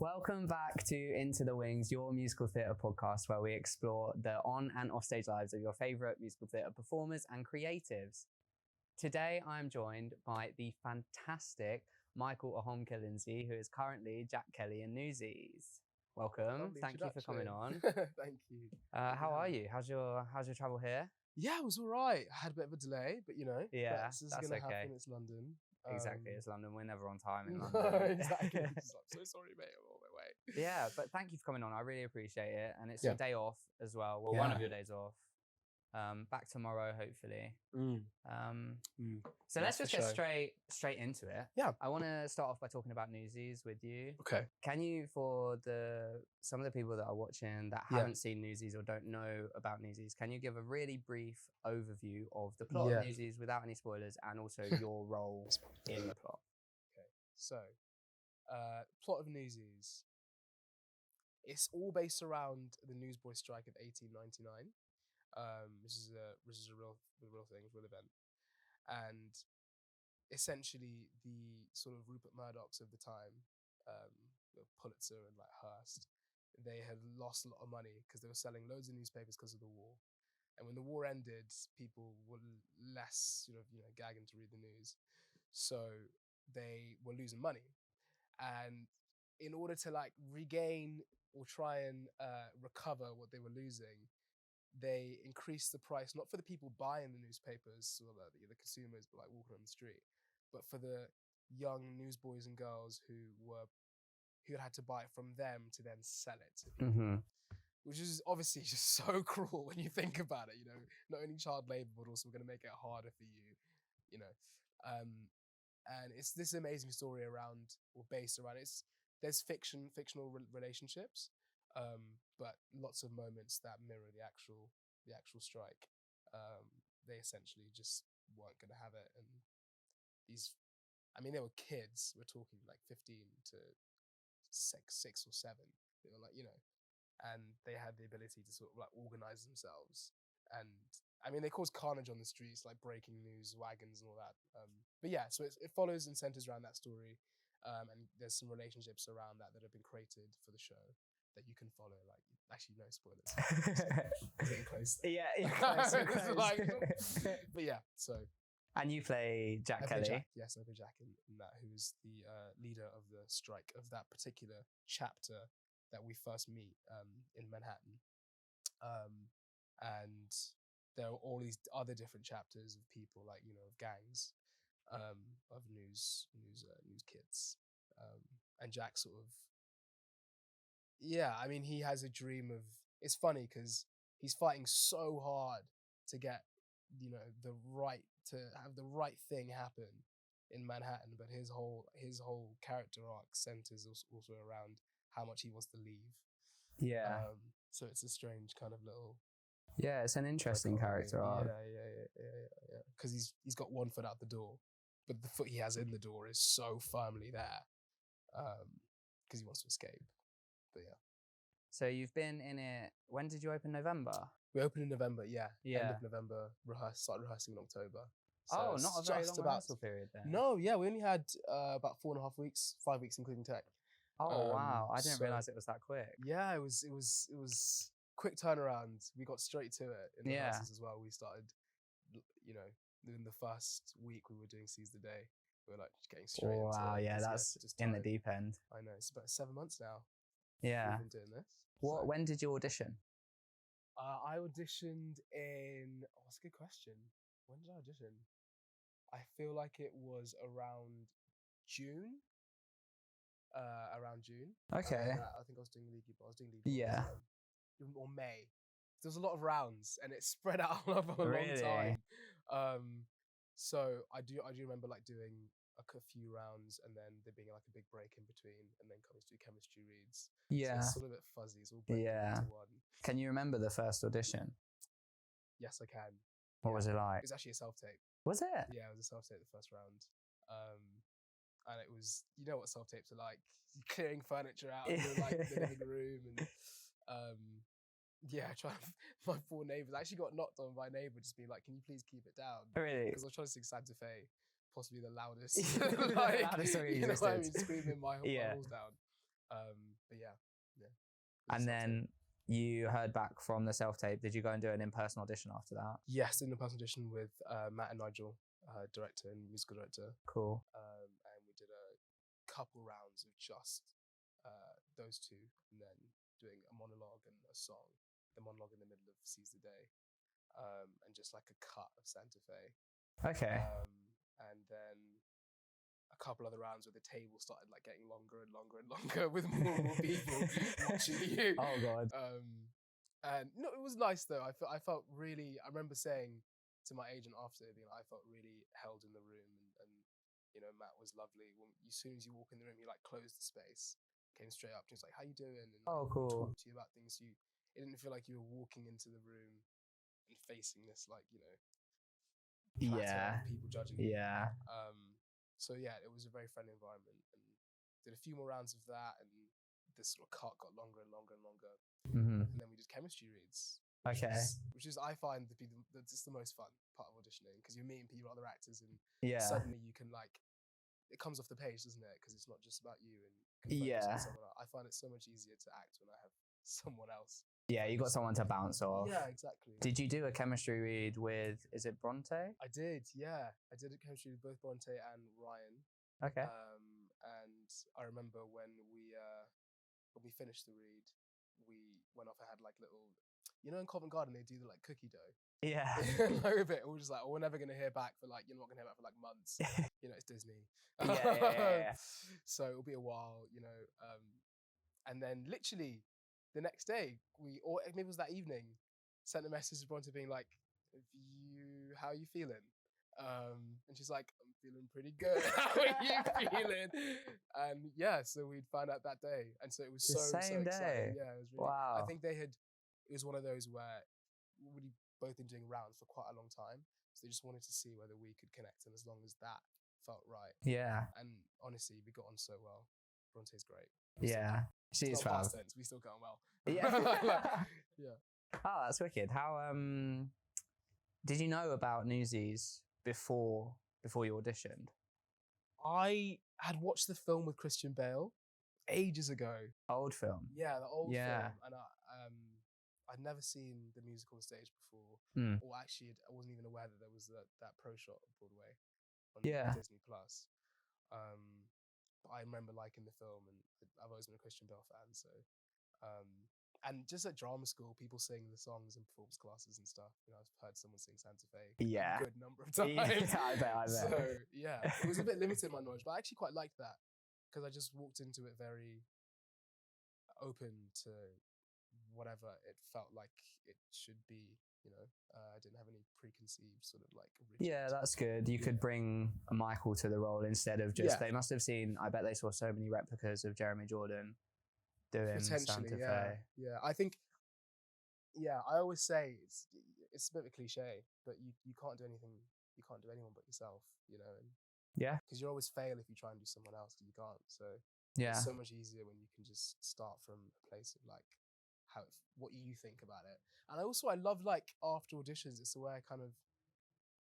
Welcome back to Into the Wings, your musical theatre podcast where we explore the on and off stage lives of your favourite musical theatre performers and creatives. Today I'm joined by the fantastic Michael Ahomka-Lindsay, who is currently Jack Kelly in Newsies. Welcome. Lovely Thank you for coming on. Thank you. How are you? How's your travel here? Yeah, it was all right. I had a bit of a delay, but That's going to okay. happen. It's London. Exactly, it's London. We're never on time in London. Exactly. I'm so sorry, mate. I'm on my way. Yeah, but thank you for coming on. I really appreciate it. And it's your day off as well. Well, one of your days off. Back tomorrow, hopefully. So let's just get straight into it. Yeah. I want to start off by talking about Newsies with you. Okay. Can you, for some of the people that are watching that haven't seen Newsies or don't know about Newsies, can you give a really brief overview of the plot of Newsies without any spoilers, and also your role in the plot? Okay. So, plot of Newsies. It's all based around the newsboy strike of 1899. This is a real thing, real event, and essentially the sort of Rupert Murdochs of the time, Pulitzer and like Hearst, they had lost a lot of money because they were selling loads of newspapers because of the war, and when the war ended, people were less gagging to read the news, so they were losing money, and in order to like regain or try and recover what they were losing, they increased the price, not for the people buying the newspapers or the consumers, but like walking on the street, but for the young newsboys and girls who had to buy it from them to then sell it to people, which is obviously just so cruel when you think about it. Not only child labor, but also we're going to make it harder for you. And it's this amazing story based around it. There's fictional relationships. But lots of moments that mirror the actual strike. They essentially just weren't going to have it, and they were kids. We're talking like 15 to 6 or 7. They were like, and they had the ability to sort of like organize themselves. And they caused carnage on the streets, like breaking news wagons and all that. But yeah, so it follows and centers around that story. And there's some relationships around that have been created for the show that you can follow. Like, actually, no spoilers. Getting close. Yeah, close. But yeah, so. And you play Jack Kelly. Yes, I play Jack in that, who is the leader of the strike of that particular chapter that we first meet in Manhattan. And there are all these other different chapters of people, like, of gangs, of news kids. And Jack sort of, he has a dream of, it's funny because he's fighting so hard to get, to have the right thing happen in Manhattan, but his whole character arc centers also around how much he wants to leave. Yeah. So it's a strange kind of little. Yeah, it's an interesting character arc. Yeah. Because he's got one foot out the door, but the foot he has in the door is so firmly there. Because he wants to escape. But yeah. So you've been in it. When did you open? November? We opened in November, yeah. End of November. Started rehearsing in October. So not a very long rehearsal period then. No, yeah, we only had about 4.5 weeks, 5 weeks including tech. Oh wow! I didn't realize it was that quick. Yeah, it was quick turnaround. We got straight to it in the rehearsals as well. We started, in the first week we were doing Seize the Day. We were like getting straight into it. Wow, yeah, that's just in the deep end. I know, it's about 7 months now. Yeah. We've been doing this. When did you audition? I auditioned in, that's a good question. When did I audition? I feel like it was around June. Okay. I think I was doing League. Yeah. Or May. There was a lot of rounds and it spread out over a long time. So I do remember like doing a few rounds and then there being like a big break in between and then coming to do chemistry reads. Yeah. So it's sort of a bit fuzzy. It's all into one. Can you remember the first audition? Yes, I can. What was it like? It was actually a self-tape. Was it? Yeah, it was a self-tape the first round. And it was, you know what self-tapes are like. You're clearing furniture out of the living room and my poor neighbours. I actually got knocked on by a neighbour just being like, can you please keep it down? Really? Because I was trying to sing Santa Fe, possibly the loudest. Loudest song you know what I mean, screaming my halls down. Yeah. And then you heard back from the self-tape. Did you go and do an in-person audition after that? Yes, in the person audition with Matt and Nigel, director and musical director. Cool. And we did a couple rounds of just those two, and then doing a monologue and a song. The monologue in the middle of Seize the Day, and just like a cut of Santa Fe. Okay. And then a couple other rounds where the table started like getting longer and longer and longer with more and more people watching you. Oh God. And no, it was nice though. I felt really. I remember saying to my agent after, being like, I felt really held in the room, and you know, Matt was lovely. As soon as you walk in the room, he like closed the space, came straight up to you, was like, "How you doing?" And like, cool. talked to you about things. It didn't feel like you were walking into the room and facing this like, you know, platter of people judging you. Yeah. So yeah, it was a very friendly environment, and did a few more rounds of that, and this sort of cut got longer and longer and longer. Mm-hmm. And then we did chemistry reads. Okay. Which is I find that's the most fun part of auditioning, because you're meeting people, other actors, and suddenly you can like, it comes off the page, doesn't it? Because it's not just about you and someone else. I find it so much easier to act when I have someone else. Yeah, you got someone to bounce off. Yeah, exactly. Did you do a chemistry read with, is it Bronte? I did, yeah. I did a chemistry with both Bronte and Ryan. Okay. And I remember when we finished the read, we went off and had like little, you know, in Covent Garden they do the like cookie dough. Yeah. Like a bit. We're just like, we're never gonna hear back for like, you're not gonna hear back for like months. You know, it's Disney. Yeah. So it'll be a while, you know. And then literally the next day, or maybe it was that evening, sent a message to Bronte being like, how are you feeling? And she's like, I'm feeling pretty good. How are you feeling? And yeah, so we'd find out that day. And so it was so same day. exciting. Yeah, it was really, wow. I think it was one of those where we'd both been doing rounds for quite a long time. So they just wanted to see whether we could connect. And as long as that felt right. Yeah. And honestly, we got on so well. Bronte's great. Yeah. She's fab. We still got on well. Yeah. Yeah. Oh, that's wicked. How did you know about Newsies before you auditioned? I had watched the film with Christian Bale ages ago. Old film. Yeah, the old film. And I'd never seen the musical on stage before. Or actually, I wasn't even aware that there was that pro shot of Broadway on Disney Plus. But I remember liking the film, and I've always been a Christian Bale fan. So, and just at drama school, people sing the songs in performance classes and stuff. You know, I've heard someone sing Santa Fe a good number of times. Yeah, I bet. So yeah, it was a bit limited in my knowledge, but I actually quite liked that, because I just walked into it very open to whatever it felt like it should be. You know, I didn't have any preconceived sort of like rigid. Yeah, that's good. You could bring Michael to the role instead of just. They must have seen. I bet they saw so many replicas of Jeremy Jordan doing Santa Fe. Yeah, I think. Yeah, I always say it's a bit of a cliche, but you can't do anything. You can't do anyone but yourself. You know. And because you always fail if you try and do someone else, because you can't. So it's so much easier when you can just start from a place of like what you think about it. And I love like after auditions, it's the way I kind of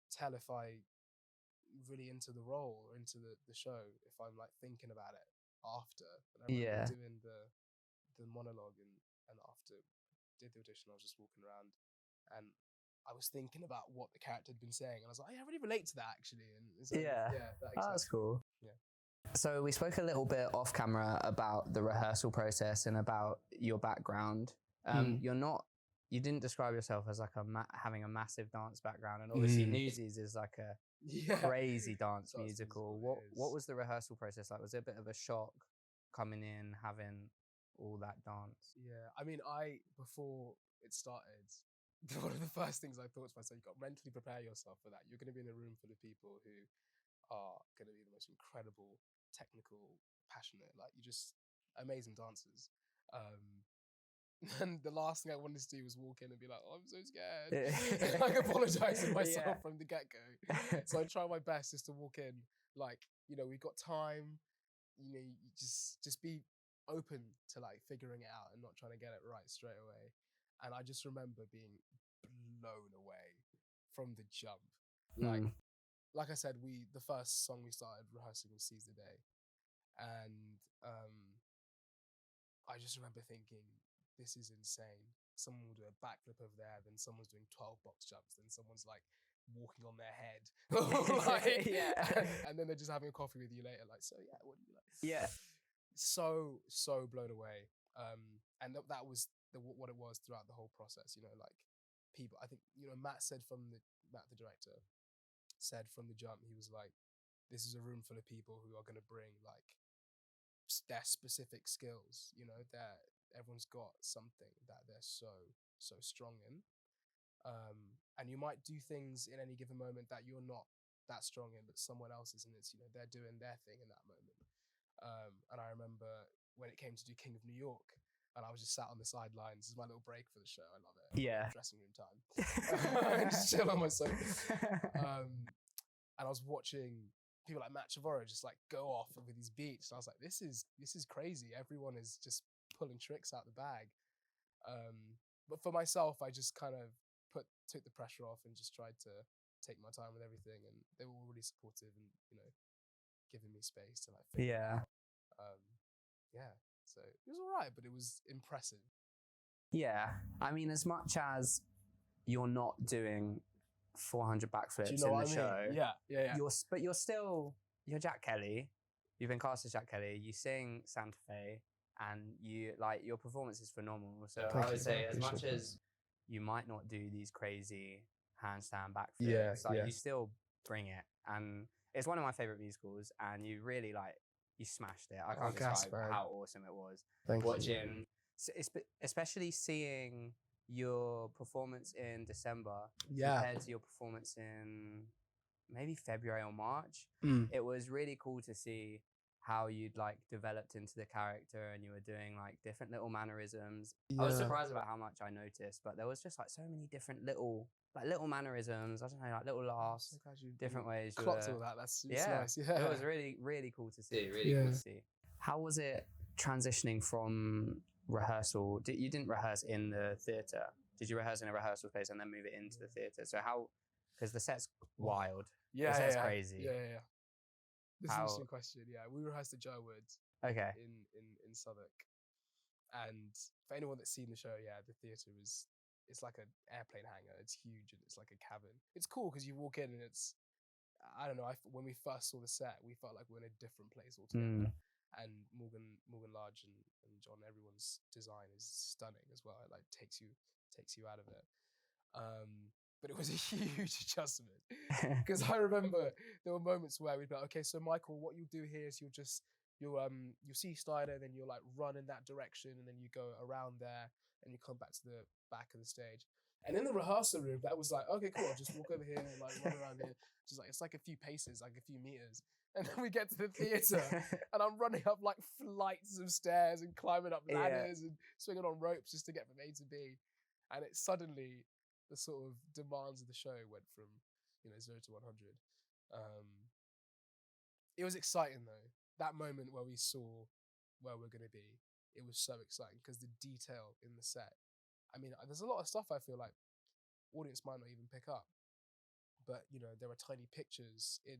tell if I really into the role or into the show, if I'm like thinking about it after. And I remember doing the monologue and after I did the audition, I was just walking around and I was thinking about what the character had been saying, and I was like, I really relate to that actually. And so, that's cool. Yeah. So we spoke a little bit off camera about the rehearsal process and about your background. You didn't describe yourself as like having a massive dance background, and obviously Newsies is like a crazy dance musical. What was the rehearsal process like? Was it a bit of a shock coming in, having all that dance? Yeah, I mean, before it started, one of the first things I thought to myself, you got to mentally prepare yourself for that. You're going to be in a room full of people who are going to be the most incredible, technical, passionate, like you just amazing dancers. And the last thing I wanted to do was walk in and be like, oh, I'm so scared. Like apologizing myself from the get-go. So I try my best just to walk in like, you know, we've got time, you know, you just be open to like figuring it out and not trying to get it right straight away. And I just remember being blown away from the jump. Like I said, the first song we started rehearsing was Seize the Day. And I just remember thinking, this is insane. Someone will do a backflip over there, then someone's doing 12 box jumps, then someone's like walking on their head. Like, and then they're just having a coffee with you later. Like, so yeah, what do you like? Yeah. So blown away. And that was what it was throughout the whole process. You know, like people, I think, you know, Matt, the director, said from the jump, he was like, this is a room full of people who are going to bring like their specific skills. You know, everyone's got something that they're so strong in. And you might do things in any given moment that you're not that strong in, but someone else is, and it's, you know, they're doing their thing in that moment. And I remember when it came to do King of New York, and I was just sat on the sidelines. This is my little break for the show. I love it. Yeah. Dressing room time. Just chill on my sofa. And I was watching people like Matt Trevorrow just like go off with these beats. And I was like, this is crazy. Everyone is just pulling tricks out the bag. But for myself, I just kind of took the pressure off and just tried to take my time with everything. And they were all really supportive and, you know, giving me space to like figure it out. Yeah. So it was all right, but it was impressive. Yeah. I mean, as much as you're not doing 400 backflips Do you know in the show, yeah. You're Jack Kelly. You've been cast as Jack Kelly. You sing Santa Fe, and you like your performance is phenomenal. So I would say, as much as you might not do these crazy handstand backflips, you still bring it, and it's one of my favorite musicals. And you really you smashed it. I can't describe how awesome it was. Watching, especially seeing your performance in December compared to your performance in maybe February or March. It was really cool to see how you'd developed into the character, and you were doing different little mannerisms. I was surprised about how much I noticed, but there was just so many different little mannerisms. I don't know, little laughs, different ways. Clocked all that. That's nice. Yeah, it was really, really cool to see. Really cool to see. How was it transitioning from rehearsal? You didn't rehearse in the theatre. Did you rehearse in a rehearsal space and then move it into the theatre? So how? Because the set's wild. Yeah, the set's crazy. Yeah. This is an interesting question. Yeah, we rehearsed at Jerwood. Okay. In Southwark, and for anyone that's seen the show, the theatre it's like an airplane hangar. It's huge and it's like a cabin. It's cool because you walk in and it's, I don't know. When we first saw the set, we felt like we're in a different place altogether. And Morgan Large and John, everyone's design is stunning as well. It takes you out of it. But it was a huge adjustment because I remember there were moments where we'd be like, okay, so Michael, what you'll do here is you'll see Slider, and then you'll run in that direction, and then you go around there, and you come back to the back of the stage. And in the rehearsal room, that was like, okay, cool, I'll just walk over here and run around here. Just it's a few paces, a few meters. And then we get to the theatre, and I'm running up flights of stairs and climbing up ladders and swinging on ropes just to get from A to B. And it suddenly, the sort of demands of the show went from 0 to 100. It was exciting though. That moment where we saw where we're going to be, it was so exciting because the detail in the set. I mean, there's a lot of stuff I feel like audience might not even pick up, but there are tiny pictures in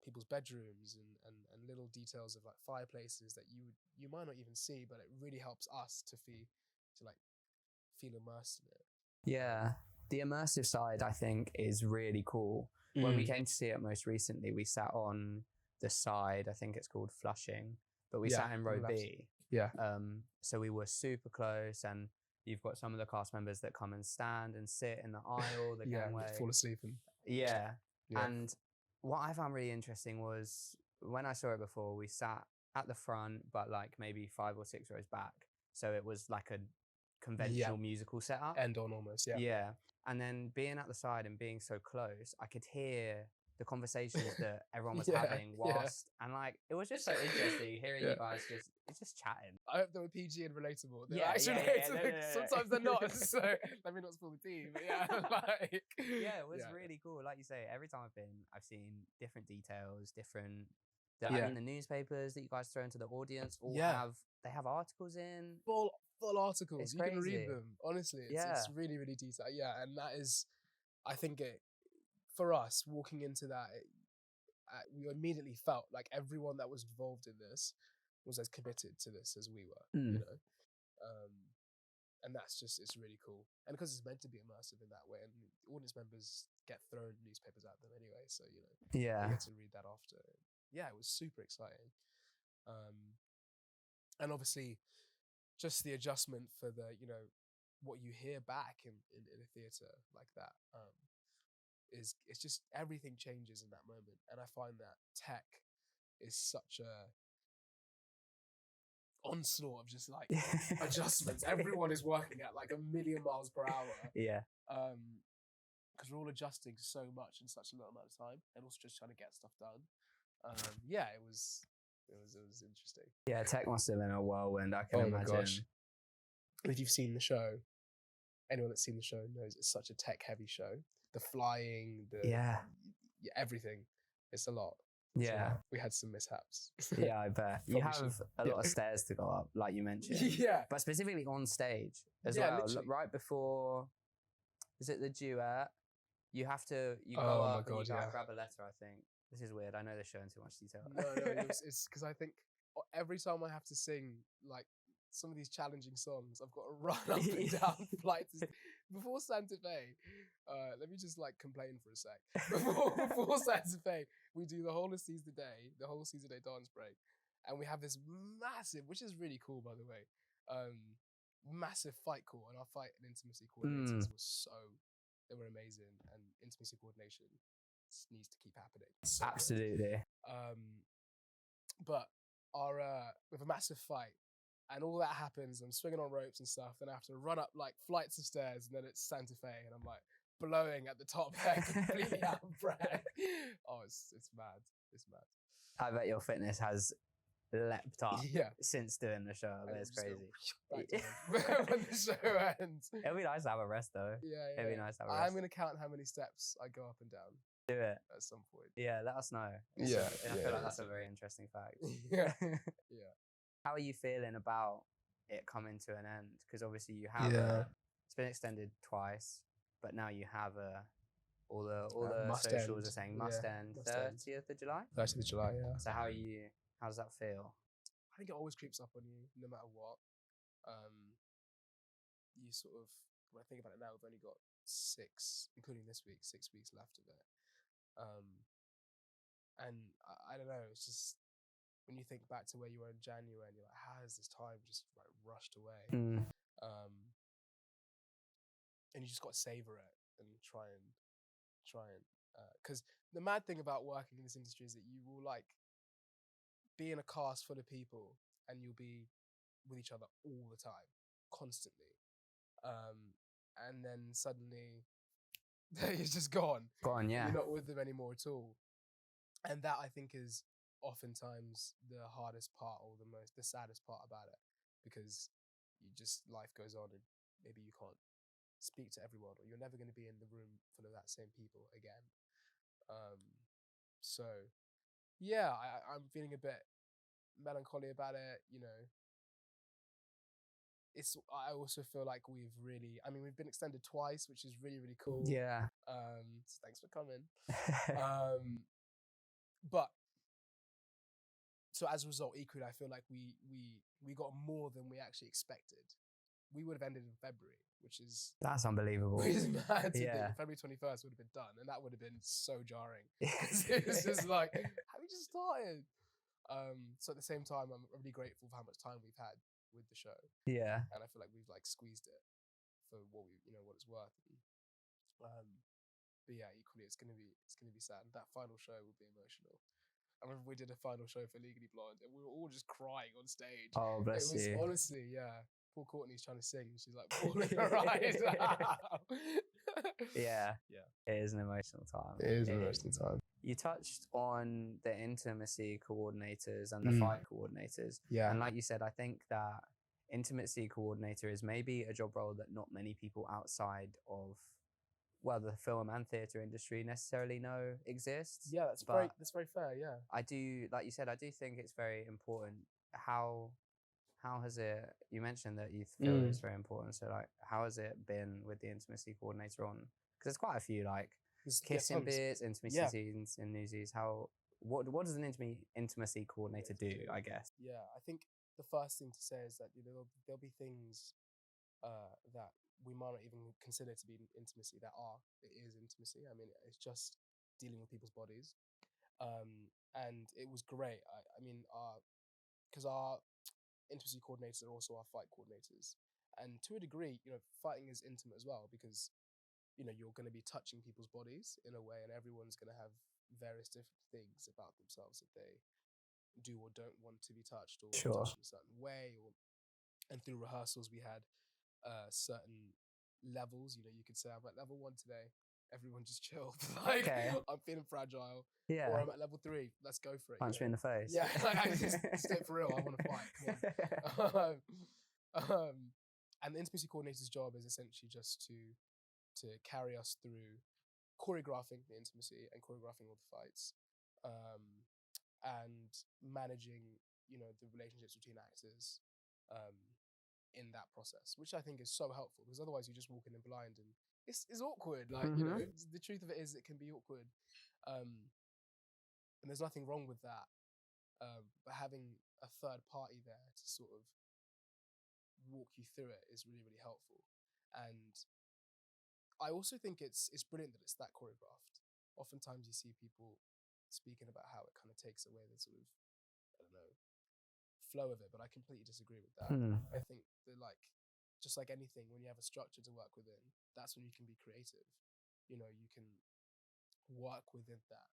people's bedrooms and little details of fireplaces that you might not even see, but it really helps us to feel immersed in it. Yeah, the immersive side I think is really cool. When we came to see it most recently, we sat on the side, I think it's called Flushing, but we sat in row B. Yeah. So we were super close, and you've got some of the cast members that come and stand and sit in the aisle, the gangway. Fall asleep. And what I found really interesting was when I saw it before, we sat at the front, but maybe 5 or 6 rows back. So it was a conventional musical setup. End on almost, Yeah. And then being at the side and being so close, I could hear the conversations that everyone was having whilst, and it was just so interesting hearing you guys just chatting. I hope they were PG and relatable. Sometimes they're not, so let me not spoil the tea. But it was really cool. Like you say, every time I've seen different details, I mean, the newspapers that you guys throw into the audience they have articles in. Full articles. It's you crazy. Can read them. Honestly, it's really, really detailed. Yeah, and that is, I think for us, walking into that, we immediately felt like everyone that was involved in this was as committed to this as we were. And it's really cool. And because it's meant to be immersive in that way, and the audience members get thrown newspapers at them anyway, so you get to read that after. Yeah, it was super exciting. And obviously, just the adjustment for the what you hear back in a theatre like that it's just everything changes in that moment, and I find that tech is such a onslaught of just like adjustments. Everyone is working at like 1,000,000 miles per hour. Yeah. Because we're all adjusting so much in such a little amount of time, and also just trying to get stuff done. Yeah, it was interesting. Yeah, tech must have been a whirlwind. I can imagine. Gosh. If you've seen the show, anyone that's seen the show knows it's such a tech-heavy show. The flying, everything. It's a lot. Yeah. So we had some mishaps. Yeah, I bet. You have a lot of stairs to go up, like you mentioned. Yeah. But specifically on stage as well. Literally. Right before, is it the duet? You have to, go up and you grab a letter, I think. This is weird. I know they're showing too much detail. No, it's because I think every time I have to sing, like, some of these challenging songs, I've got to run up and down flights. Before Santa Fe, let me just like complain for a sec. Before Santa Fe, we do the whole of Seize the Day, the whole Seize the Day dance break. And we have this massive, which is really cool, by the way, massive fight call. And our fight and intimacy coordinators they were amazing. And intimacy coordination needs to keep happening. So absolutely. But we have a massive fight. And all that happens, I'm swinging on ropes and stuff, then I have to run up like flights of stairs, and then it's Santa Fe, and I'm like blowing at the top there, completely out of breath. Oh, it's mad. It's mad. I bet your fitness has leapt up since doing the show. It's crazy. When the show ends. It'll be nice to have a rest though. Yeah. It'll be nice to have a rest. I'm going to count how many steps I go up and down. Do it. At some point. Yeah, let us know. I feel like that's a very interesting fact. Yeah. How are you feeling about it coming to an end? Because obviously you have it's been extended twice, but now you have all the socials are saying must end 30th of July. 30th of July, yeah. So how does that feel? I think it always creeps up on you, no matter what. You sort of, when I think about it now, we've only got 6, including this week, 6 weeks left of it. And I don't know, it's just, when you think back to where you were in January and you're like, how has this time just like rushed away? And you just got to savor it and try and because the mad thing about working in this industry is that you will like be in a cast full of people and you'll be with each other all the time, constantly, and then suddenly it's just gone. Yeah, you're not with them anymore at all. And that, I think, is oftentimes the hardest part, or the saddest part about it, because life goes on and maybe you can't speak to everyone, or you're never going to be in the room full of that same people again. So yeah, I'm feeling a bit melancholy about it, I also feel like we've been extended twice, which is really, really cool. Yeah. So thanks for coming. But so as a result, equally, I feel like we got more than we actually expected. We would have ended in February, that's unbelievable. Which is mad to think. February 21st would have been done, and that would have been so jarring. It's just like, have we just started? So at the same time, I'm really grateful for how much time we've had with the show. Yeah. And I feel like we've like squeezed it for what what it's worth. But yeah, equally, it's gonna be sad. And that final show will be emotional. I remember we did a final show for Legally Blonde, and we were all just crying on stage. Oh, bless you. Honestly, yeah. Paul Courtney's trying to sing, and she's like bawling her eyes out. Yeah. It is an emotional time. It is an emotional time. You touched on the intimacy coordinators and the fight coordinators. Yeah. And like you said, I think that intimacy coordinator is maybe a job role that not many people outside of the film and theatre industry necessarily know exists. Yeah, that's very fair, yeah. I do, like you said, I do think it's very important. How has it, you mentioned that you feel it's very important, so like, how has it been with the intimacy coordinator on? Because there's quite a few, like, kissing bits, intimacy scenes in Newsies. What does an intimacy coordinator do, I guess? Yeah, I think the first thing to say is that there'll be things that we might not even consider to be intimacy. It is intimacy. I mean, it's just dealing with people's bodies. And it was great. I mean, because our intimacy coordinators are also our fight coordinators. And to a degree, fighting is intimate as well, because, you're going to be touching people's bodies in a way, and everyone's going to have various different things about themselves that they do or don't want to be touched or Sure. touched in a certain way. And through rehearsals, we had certain levels. You could say, I'm at level 1 today. Everyone just chill. Okay. I'm feeling fragile. Yeah. Or I'm at level 3. Let's go for it. Punch me in the face. Yeah, I just do it for real. I want to fight. Come on. And the intimacy coordinator's job is essentially just to carry us through choreographing the intimacy and choreographing all the fights, and managing, the relationships between actors, in that process, which I think is so helpful, because otherwise you just walk in blind and it's awkward. Like, the truth of it is it can be awkward. And there's nothing wrong with that. But having a third party there to sort of walk you through it is really, really helpful. And I also think it's brilliant that it's that choreographed. Oftentimes you see people speaking about how it kind of takes away the sort of, I don't know, flow of it, but I completely disagree with that. I think that, just like anything, when you have a structure to work within, that's when you can be creative. You can work within that,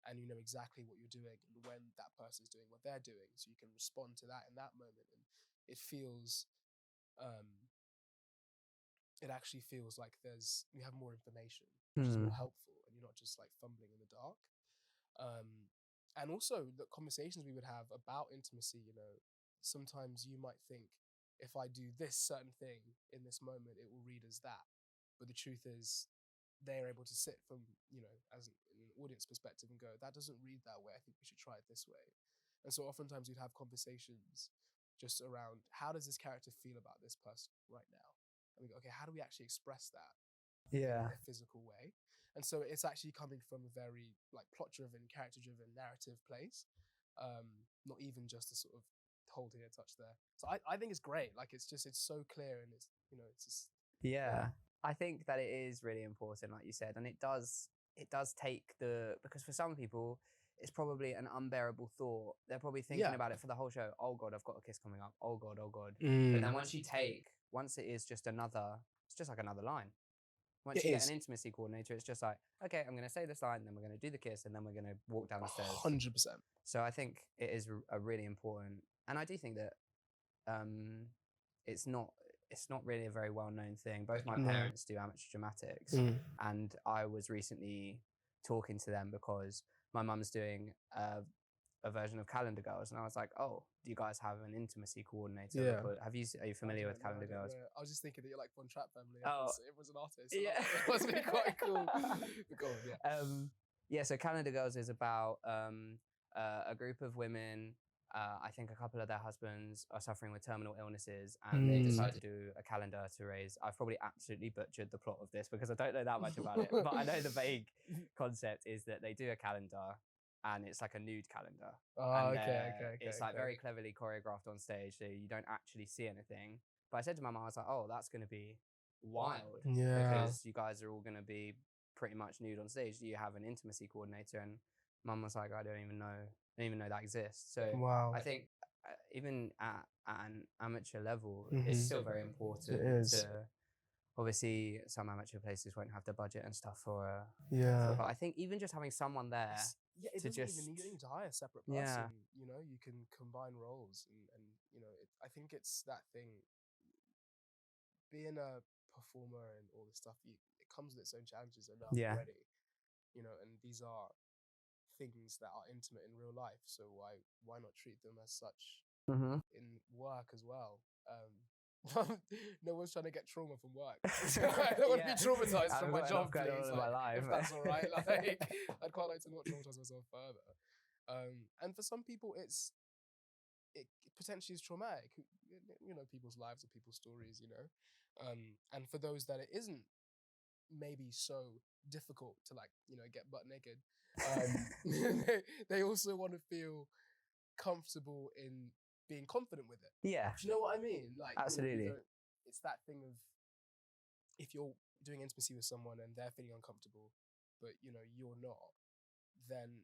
and you know exactly what you're doing and when that person's doing what they're doing, so you can respond to that in that moment. And it feels, it actually feels like you have more information, which is more helpful, and you're not just like fumbling in the dark. And also the conversations we would have about intimacy, sometimes you might think, if I do this certain thing in this moment, it will read as that. But the truth is, they're able to sit from, as an audience perspective and go, that doesn't read that way. I think we should try it this way. And so oftentimes we'd have conversations just around, how does this character feel about this person right now? And we go, okay, how do we actually express that in a physical way? And so it's actually coming from a very plot-driven, character-driven, narrative place, not even just a sort of hold here, touch there. So I think it's great. It's so clear, and it's just I think that it is really important, like you said, and it does take because for some people it's probably an unbearable thought. They're probably thinking about it for the whole show. Oh God, I've got a kiss coming up. Oh God, oh God. But then once it is just it's just like another line. Once you get an intimacy coordinator, it's just like, okay, I'm going to say this line, then we're going to do the kiss, and then we're going to walk down the stairs. 100%. So I think it is a really important, and I do think that it's not really a very well-known thing. Both my parents do amateur dramatics, and I was recently talking to them because my mum's doing a version of Calendar Girls, and I was like, oh, do you guys have an intimacy coordinator? Yeah. Are you familiar with Calendar Girls? I was just thinking that you're like Von Trapp family. Oh. It was an artist. Yeah. It must be quite cool. Go on, yeah. So Calendar Girls is about a group of women. I think a couple of their husbands are suffering with terminal illnesses, and they decide to do a calendar to raise. I've probably absolutely butchered the plot of this because I don't know that much about it, but I know the vague concept is that they do a calendar, and it's like a nude calendar. Oh, and okay. It's very cleverly choreographed on stage, so you don't actually see anything. But I said to my mum, I was like, oh, that's going to be wild. Yeah. Because you guys are all going to be pretty much nude on stage. Do you have an intimacy coordinator? And mum was like, I don't even know that exists. So wow. I think even at an amateur level, it's still very important. It is. Obviously, some amateur places won't have the budget and stuff for but I think even just having someone there you don't need to hire a separate person. You can combine roles, and I think it's that thing. Being a performer and all this stuff, it comes with its own challenges enough already. And these are things that are intimate in real life, so why not treat them as such in work as well? No one's trying to get trauma from work. I don't want to be traumatized from my job, please. My life. If that's all right, I'd quite like to not traumatize myself further. And for some people, it potentially is traumatic. People's lives or people's stories. And for those that it isn't maybe so difficult to get butt naked, they also want to feel comfortable in being confident with it. Yeah. Do you know what I mean? Absolutely. it's that thing of, if you're doing intimacy with someone and they're feeling uncomfortable, but you're not, then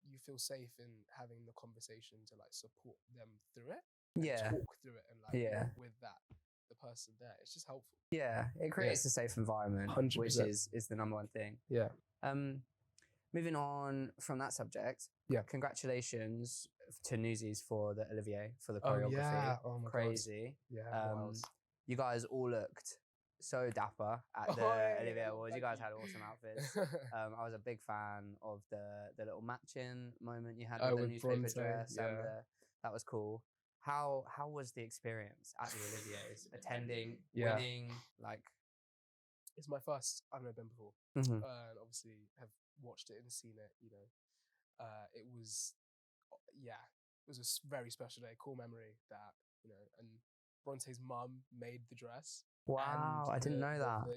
you feel safe in having the conversation to like support them through it, and talk through it, and like walk with the person there. It's just helpful. Yeah, it creates a safe environment, 100%. which is the number one thing. Yeah. Moving on from that subject, congratulations to Newsies for the Olivier, for the choreography. Oh my Crazy. God. Yeah. You guys all looked so dapper at the Olivier Awards. You guys had awesome outfits. I was a big fan of the little matching moment you had with the newspaper Bronte, dress. And that was cool. How was the experience at the Oliviers? Attending, winning, like... It's my first. I've never been before. Mm-hmm. And obviously have watched it and seen it, it was a very special day, cool memory that, and Bronte's mum made the dress. Wow, I didn't know that.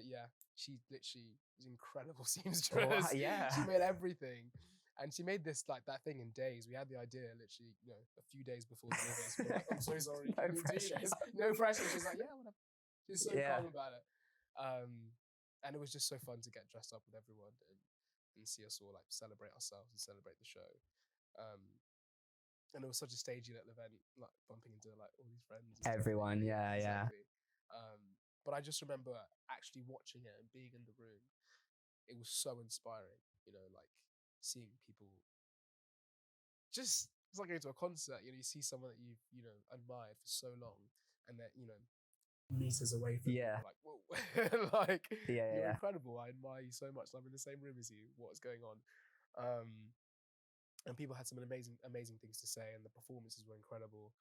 She literally was incredible seamstress. Yeah. She made everything. And she made this, like, that thing in days. We had the idea literally, a few days before the Olympics. Like, I'm so sorry. No pressure. No pressure. She's like, yeah, whatever. She's so calm about it. And it was just so fun to get dressed up with everyone and see us all like celebrate ourselves and celebrate the show. And it was such a stagey little event, like bumping into like all these friends. Everyone, exactly. But I just remember actually watching it and being in the room. It was so inspiring, like seeing people. Just it's like going to a concert. You see someone that you've admired for so long, and that meters away from you, like whoa, like you're incredible. I admire you so much. I'm in the same room as you. What's going on? And people had some amazing things to say, and the performances were incredible.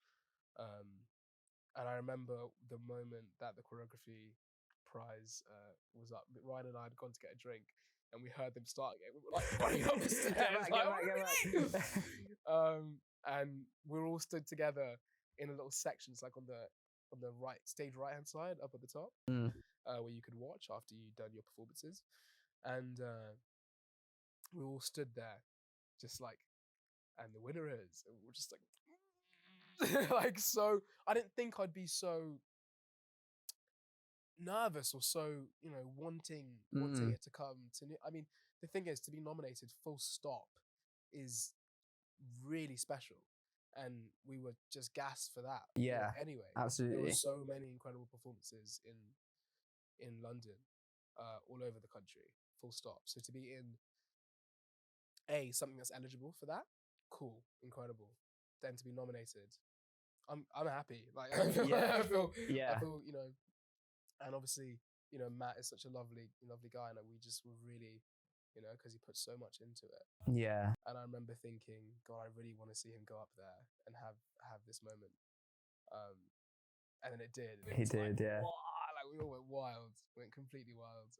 And I remember the moment that the choreography prize was up. Ryan and I had gone to get a drink, and we heard them start again. We were like running up the stairs, get back. And we were all stood together in a little section. It's like on the right stage right hand side up at the top, where you could watch after you'd done your performances. And we all stood there just like, and the winner is, and we're just like like, so I didn't think I'd be so nervous or so wanting it to come to I mean, the thing is, to be nominated full stop is really special. And we were just gassed for that. Anyway, absolutely. There were so many incredible performances in London, all over the country. Full stop. So to be in something that's eligible for that, cool, incredible. Then to be nominated, I'm happy. Like I feel, and obviously Matt is such a lovely guy, and we just were really. Because he put so much into it. Yeah. And I remember thinking, God, I really want to see him go up there and have this moment. And then it did. And he did, like we all went completely wild.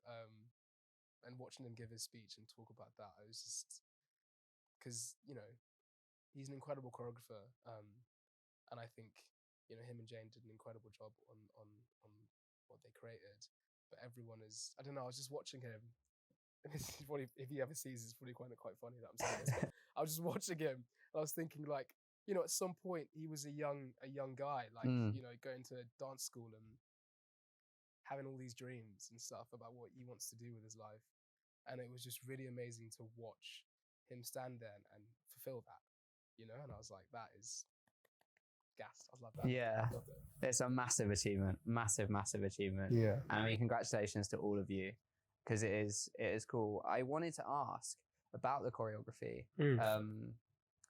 And watching him give his speech and talk about that, I was just, because he's an incredible choreographer. And I think him and Jane did an incredible job on what they created. But everyone is, I don't know. I was just watching him. If he ever sees, it's probably quite funny that I'm saying this. But I was just watching him, and I was thinking, like, at some point he was a young guy, like going to dance school and having all these dreams and stuff about what he wants to do with his life, and it was just really amazing to watch him stand there and fulfill that, And I was like, that is gas. I love that. Yeah, it's a massive achievement, massive achievement. Yeah, I mean, congratulations to all of you. Because it is cool. I wanted to ask about the choreography.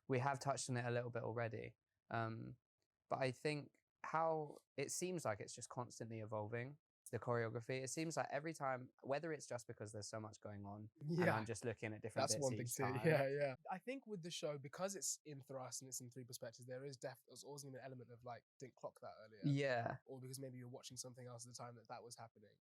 We have touched on it a little bit already, but I think how it seems like it's just constantly evolving, the choreography. It seems like every time, whether it's just because there's so much going on, and I'm just looking at different bits each time. Yeah. I think with the show, because it's in thrust and it's in three perspectives, there's always going to be an element of like, didn't clock that earlier. Yeah. Or because maybe you're watching something else at the time that was happening.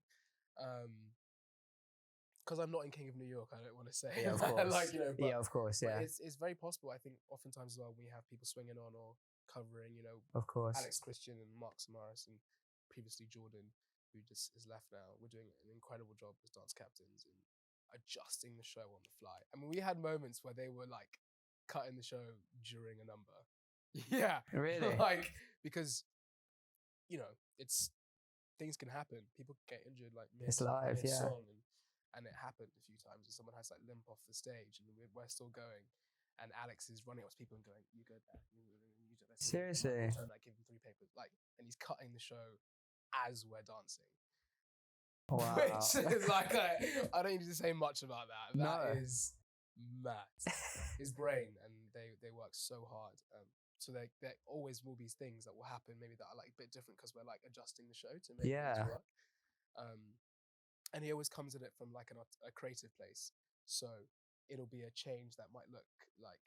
Because I'm not in King of New York, I don't want to say. Yeah, of course. But, of course. Yeah. It's very possible. I think oftentimes as well, we have people swinging on or covering. Of course. Alex Christian and Mark Samaras and previously Jordan, who just is left now. We're doing an incredible job as dance captains and adjusting the show on the fly. I mean, we had moments where they were like cutting the show during a number. Yeah. Really? Like, because it's things can happen. People get injured like It's live, mid yeah. song, and it happened a few times. And someone has like limp off the stage, and we're still going. And Alex is running up to people and going, "You go there. You do that." Seriously? Turn that. Give him 3 papers. Like, and he's cutting the show as we're dancing. Wow. Which is like, I don't need to say much about that. That is mad. His brain, and they work so hard. So there always will be things that will happen, maybe that are like a bit different because we're like adjusting the show to make things work. And he always comes at it from like a creative place. So it'll be a change that might look like,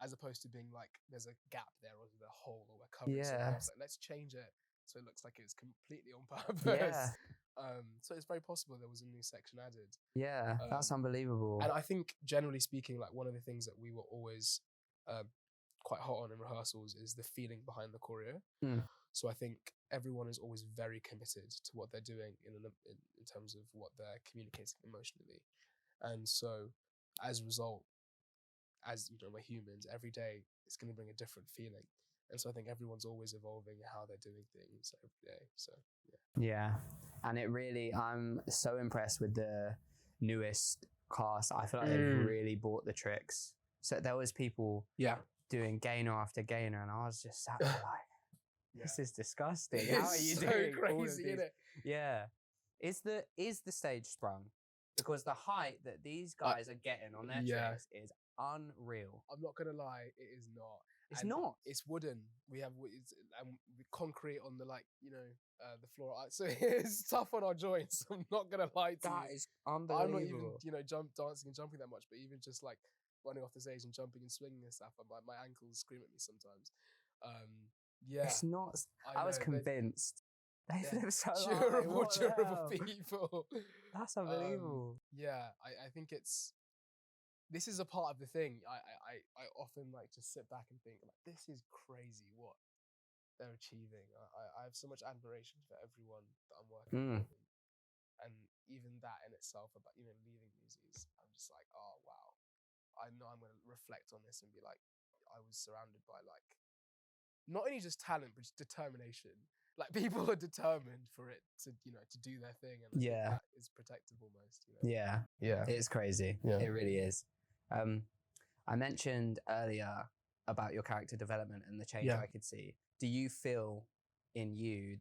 as opposed to being like there's a gap there or the hole or we're covering something else. Like, let's change it so it looks like it's completely on purpose. Yeah. So it's very possible there was a new section added. Yeah, that's unbelievable. And I think generally speaking, like one of the things that we were always quite hot on in rehearsals is the feeling behind the choreo. So I think everyone is always very committed to what they're doing in terms of what they're communicating emotionally. And so as a result, as you know, we're humans, every day it's going to bring a different feeling. And so I think everyone's always evolving how they're doing things every day. So yeah. And it really, I'm so impressed with the newest cast. I feel like they've really bought the tricks. So there was people doing gainer after gainer, and I was just sat there like, this is disgusting. How are you doing crazy, all of these? isn't it? Yeah. Is the stage sprung? Because the height that these guys are getting on their tricks is unreal. I'm not gonna lie, it is not. It's not. It's wooden. We have concrete on the the floor, so it's tough on our joints. I'm not gonna lie to you. That is unbelievable. I'm not even dancing and jumping that much, but even just like running off the stage and jumping and swinging and stuff, my ankles scream at me sometimes. It's not. I was convinced. They're so durable people. That's unbelievable. I think this is a part of the thing. I often like to sit back and think like, this is crazy what they're achieving. I have so much admiration for everyone that I'm working with, and even that in itself about leaving Newsies, I'm just like, oh wow. I know I'm going to reflect on this and be like, I was surrounded by like not only just talent but just determination. Like people are determined for it to do their thing, and I think that is protective almost. Yeah, it's crazy. It really is. I mentioned earlier about your character development and the change I could see. Do you feel in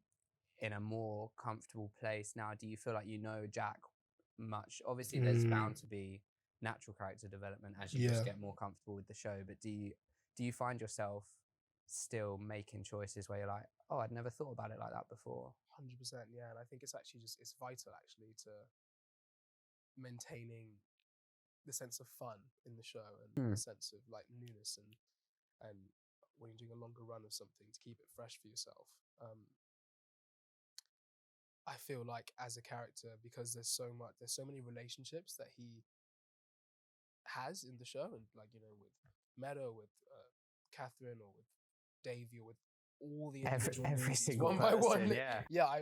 a more comfortable place now? Do you feel like Jack much? Obviously, there's bound to be natural character development as you just get more comfortable with the show. But do you find yourself still making choices where you're like, oh, I'd never thought about it like that before? 100%, yeah. And I think it's actually it's vital actually to maintaining the sense of fun in the show and the sense of like newness and when you're doing a longer run of something to keep it fresh for yourself. I feel like as a character, because there's so many relationships that he has in the show, and like with Meadow, with Catherine, or with Davey, or with all the every single one person, by one.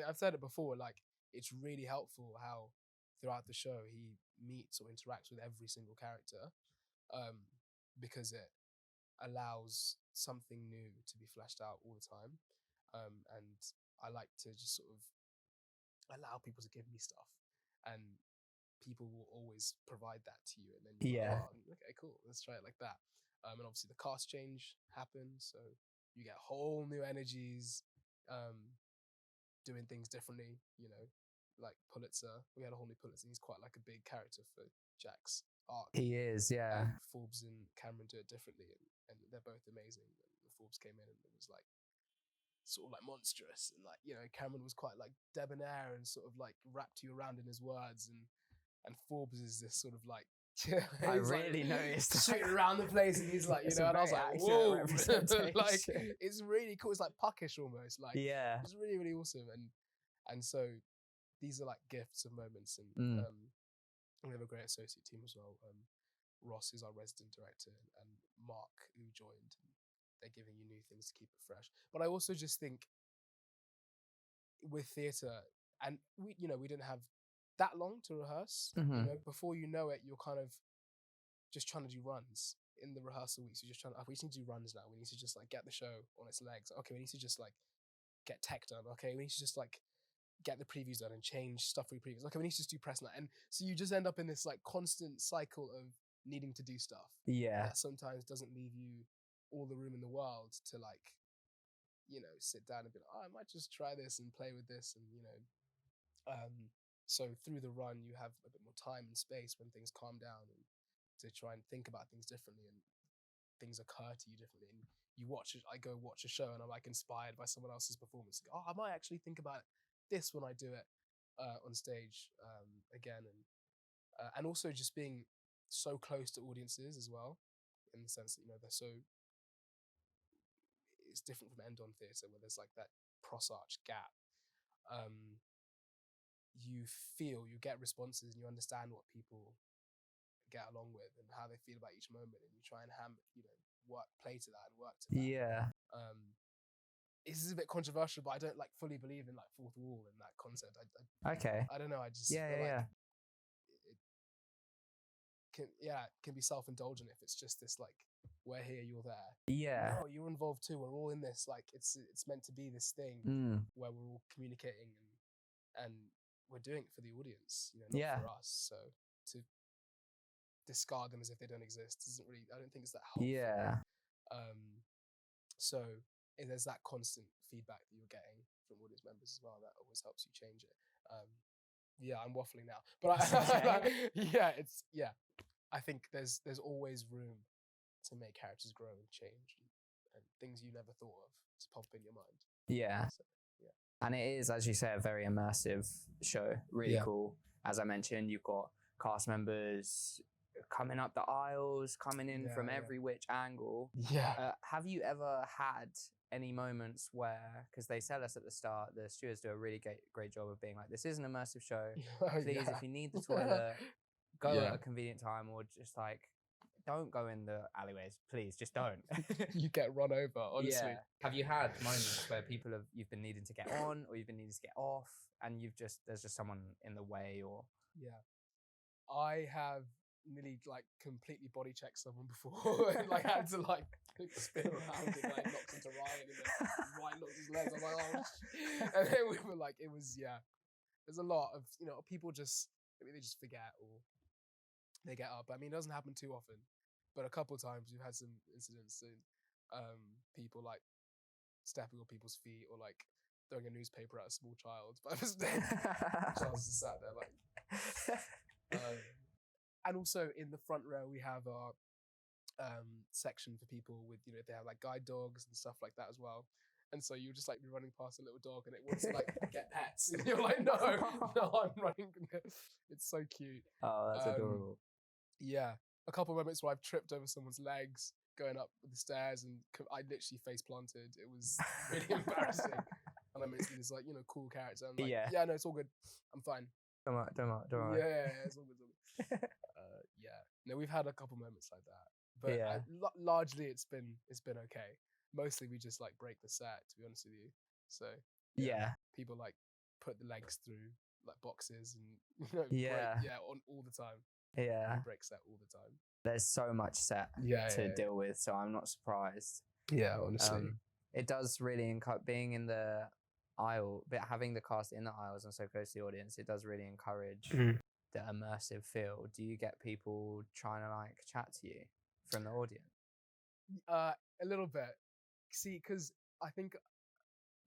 I've said it before. Like it's really helpful how throughout the show he meets or interacts with every single character, because it allows something new to be fleshed out all the time. And I like to just sort of allow people to give me stuff, and people will always provide that to you, and then okay, cool, let's try it like that. And obviously the cast change happened, so you get whole new energies, doing things differently. Like Pulitzer, we had a whole new Pulitzer. He's quite like a big character for Jack's arc. He is, yeah. And Forbes and Cameron do it differently, and they're both amazing. And Forbes came in and it was like sort of like monstrous, and like Cameron was quite like debonair and sort of like wrapped you around in his words, and Forbes is this sort of like I really noticed shooting around the place, and he's like and I was like, whoa, like it's really cool. It's like puckish almost, like it's really, really awesome. And so these are like gifts of moments, and we have a great associate team as well. Ross is our resident director, and Mark, who joined, and they're giving you new things to keep it fresh. But I also just think with theatre, and we didn't have that long to rehearse. Before you know it, you're kind of just trying to do runs in the rehearsal weeks. You're just trying to, we just need to do runs now. We need to just like get the show on its legs. Okay, we need to just like get tech done. Okay, we need to just like get the previews done and change stuff for your previews. Okay, we need to just do press night. And so you just end up in this like constant cycle of needing to do stuff. Yeah. That sometimes doesn't leave you all the room in the world to like, you know, sit down and be like, oh, I might just try this and play with this. And, you know, so through the run, you have a bit more time and space when things calm down and to try and think about things differently and things occur to you differently. And I go watch a show and I'm like inspired by someone else's performance. Oh, I might actually think about this when I do it on stage again. And also just being so close to audiences as well, in the sense that, you know, it's different from end-on theatre where there's like that cross-arch gap. You get responses and you understand what people get along with and how they feel about each moment, and you try and play to that and work to that. Yeah. This is a bit controversial, but I don't like fully believe in like fourth wall and that concept. Okay. I don't know. I just Yeah, feel yeah, it can be self-indulgent if it's just this like, we're here, you're there. Yeah. No, you're involved too. We're all in this. Like it's meant to be this thing where we're all communicating and we're doing it for the audience, you know, not for us. So to discard them as if they don't exist I don't think it's that helpful. Yeah. So there's that constant feedback that you're getting from audience members as well. That always helps you change it. I'm waffling now, but I think there's always room to make characters grow and change and things you never thought of to pop in your mind. Yeah. So, yeah. And it is, as you say, a very immersive show. Really cool. As I mentioned, you've got cast members coming up the aisles, coming in from every which angle. Yeah. Have you ever had any moments where, because they tell us at the start, the stewards do a really great job of being like, this is an immersive show. Please, if you need the toilet, go at a convenient time, or just like, don't go in the alleyways. Please, just don't. You get run over, honestly. Yeah. Have you had moments where you've been needing to get on, or you've been needing to get off, and there's just someone in the way, or? Yeah. I have nearly like completely body checked someone before and like had to like spin around and like knocked into Ryan and then Ryan knocked his legs. I was like, oh shit. And then we were like, there's a lot of, you know, people just, maybe they just forget or they get up. I mean, it doesn't happen too often, but a couple of times we've had some incidents and people like stepping on people's feet or like throwing a newspaper at a small child by mistake. Child just sat there like. And also in the front row we have our section for people with, you know, they have like guide dogs and stuff like that as well. And so you just like be running past a little dog and it wants to like get pets. And you're like, no, I'm running. It's so cute. Oh, that's adorable. Yeah. A couple of moments where I've tripped over someone's legs going up the stairs and I literally face planted. It was really embarrassing. And I'm meant to be this like, you know, cool character. I'm like, yeah, no, it's all good. I'm fine. Don't worry. Yeah, it's all good. No, we've had a couple moments like that, but largely it's been okay. Mostly we just like break the set, to be honest with you. So people like put the legs through like boxes and you know, break, on all the time. Yeah, break set all the time. There's so much set to deal with, so I'm not surprised. Yeah, honestly, it does really being in the aisle, but having the cast in the aisles and so close to the audience, it does really encourage the immersive feel. Do you get people trying to like chat to you from the audience? A little bit. See, because I think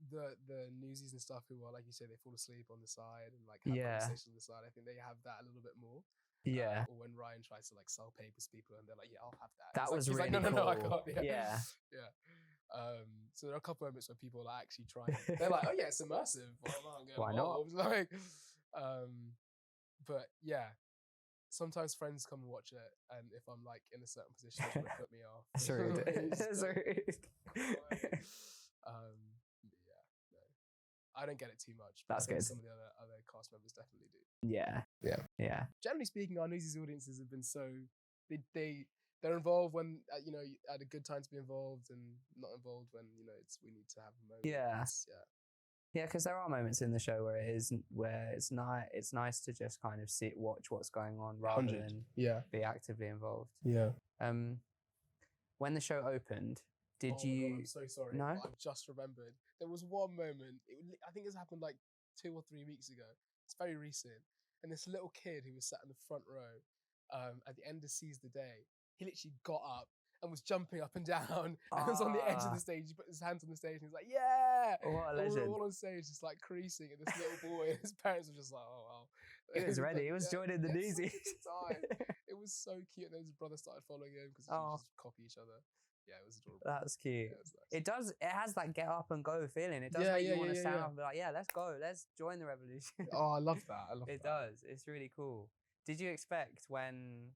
the Newsies and stuff who are, like you say, they fall asleep on the side and like have conversations on the side. I think they have that a little bit more. Yeah. Or when Ryan tries to like sell papers to people and they're like, yeah, I'll have that. That was like, really like, no, cool. I can't. Yeah. So there are a couple of moments where people are actually trying. They're like, oh yeah, it's immersive. Why not? Like, but yeah, sometimes friends come and watch it, and if I'm like in a certain position, it's gonna put me off. Sorry. I don't get it too much. That's good. Some of the other cast members definitely do. Yeah. Generally speaking, our Newsies audiences have been so they're involved when you know, at a good time to be involved, and not involved when, you know, we need to have a moment. Yeah, because there are moments in the show where it's nice to just kind of watch what's going on rather than be actively involved. Yeah. When the show opened, did you? God, I'm so sorry. No, I've just remembered. There was one moment. I think it's happened like 2 or 3 weeks ago. It's very recent. And this little kid who was sat in the front row at the end of Seize the Day, he literally got up and was jumping up and down and was on the edge of the stage. He put his hands on the stage and he was like, yeah! What a And we legend. were all on stage just like creasing, and this little boy, and his parents were just like, oh, wow. He was ready. He was joining the Newsies. Newsies. It was so cute. And then his brother started following him because Oh. just copy each other. Yeah, it was adorable. That's cute. Yeah, it was nice. It has that get up and go feeling. It does Yeah, make you yeah, want to yeah, stand yeah. up and be like, yeah, let's go. Let's join the revolution. Oh, I love that. I love It that. does. It's really cool. Did you expect when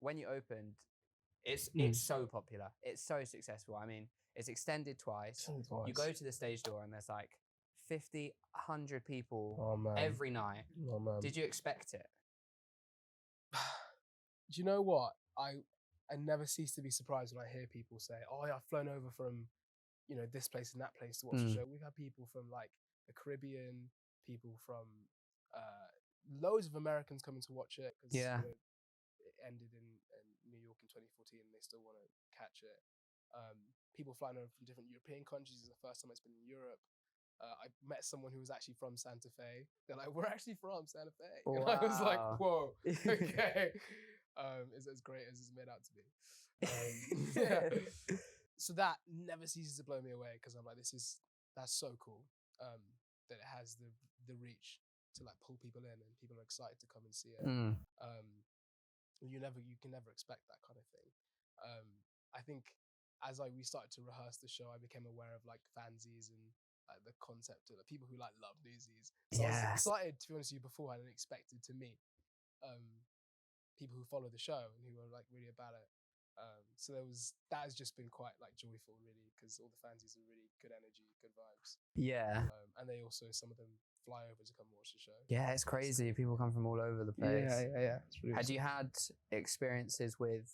you opened, it's so popular. It's so successful. I mean, it's extended twice. You go to the stage door and there's like 50, 100 people every night. Oh, man. Did you expect it? Do you know what? I never cease to be surprised when I hear people say, oh, yeah, I've flown over from, this place and that place to watch the show. We've had people from like the Caribbean, people from loads of Americans coming to watch it because it ended in New York in 2014 and they still want to catch it. People flying over from different European countries. It's the first time it's been in Europe. I met someone who was actually from Santa Fe. They're like, we're actually from Santa Fe. Wow. And I was like, whoa, okay. It's as great as it's made out to be. So that never ceases to blow me away because I'm like, that's so cool that it has the reach to like pull people in and people are excited to come and see it. You can never expect that kind of thing. I think as we started to rehearse the show, I became aware of like fansies and the concept of people who like love Newsies. So I was excited, to be honest with you, beforehand and expected to meet people who follow the show and who are like really about it. So that has just been quite like joyful, really, because all the fansies are really good energy, good vibes. Yeah. And they also, some of them fly over to come watch the show. Yeah, it's crazy. People come from all over the place. Yeah. It's really Had you had experiences with,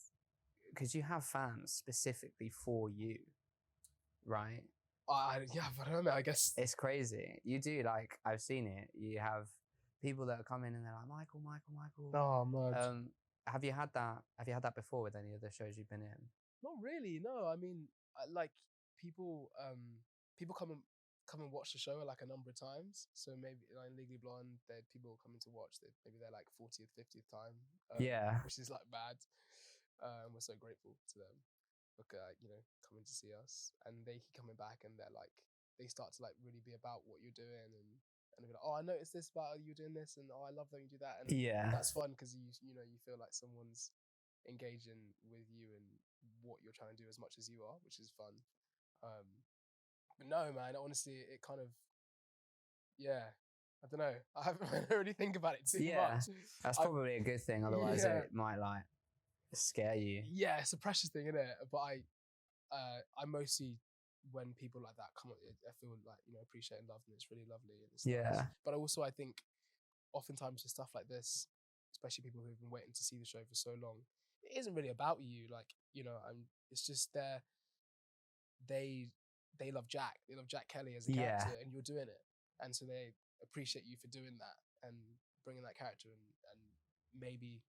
because you have fans specifically for you, right? I don't know, I guess. It's crazy. You do, like, I've seen it. You have people that come in and they're like, Michael. Oh, man. Have you had that before with any of the shows you've been in? Not really, no. I mean, like people come and watch the show like a number of times. So maybe like Legally Blonde, people coming to watch. Maybe they're like 40th, 50th time. Which is like bad. We're so grateful to them for coming to see us, and they keep coming back, and they're like, they start to like really be about what you're doing, and they're like, oh, I noticed this about you doing this, and oh, I love that you do that, and that's fun because you feel like someone's engaging with you and what you're trying to do as much as you are, which is fun. But no, man, honestly, it kind of, I don't know. I don't really think about it too much. That's probably a good thing. Otherwise, it might like scare you. Yeah, it's a precious thing, isn't it? But I mostly, when people like that come, I feel like appreciate and love them. It's really lovely. And it's nice. But I think oftentimes with stuff like this, especially people who've been waiting to see the show for so long, it isn't really about you. Like it's just they love Jack. They love Jack Kelly as a character, and you're doing it, and so they appreciate you for doing that and bringing that character and maybe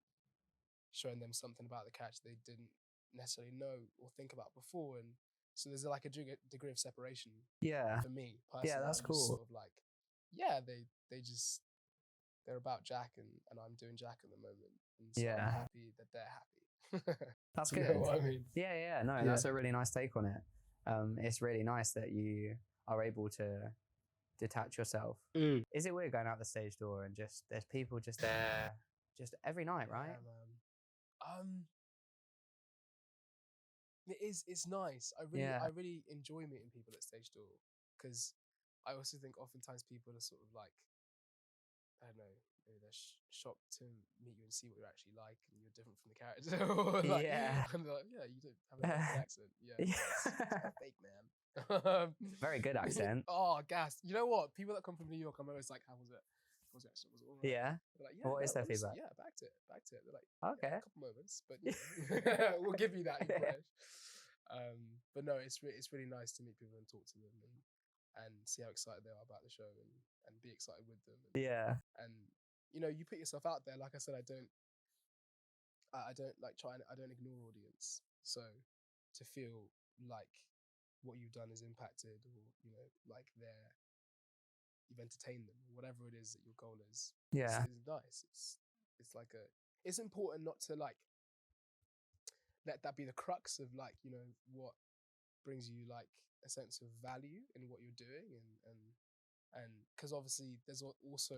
showing them something about the character they didn't necessarily know or think about before, and so there's like a degree of separation. For me personally. Yeah, that's cool. Sort of like, they're about Jack and I'm doing Jack at the moment, and so I'm happy that they're happy. That's good. You know what I mean? That's a really nice take on it. It's really nice that you are able to detach yourself. Is it weird going out the stage door and just there's people just there just every night, right? Man. It's nice. I really enjoy meeting people at stage door, because I also think oftentimes people are sort of like, I don't know, maybe they're shocked to meet you and see what you're actually like, and you're different from the character. Or like, and they're like, yeah, you don't have an accent. It's fake, man. Very good accent. Oh, gas. You know what? People that come from New York, I'm always like, how was it? Was it actually, was it all right? Yeah. They're like, what is their feedback? Yeah, backed it. They're like, okay, a couple moments, but we'll give you that. But no, it's really nice to meet people and talk to them and see how excited they are about the show and be excited with them. And you put yourself out there. Like I said, I don't like I don't ignore audience. So to feel like what you've done is impacted, or like you've entertained them, whatever it is that your goal is. Yeah. It's nice. It's like it's important not to like let that be the crux of like, you know, what brings you like a sense of value in what you're doing, and because obviously there's also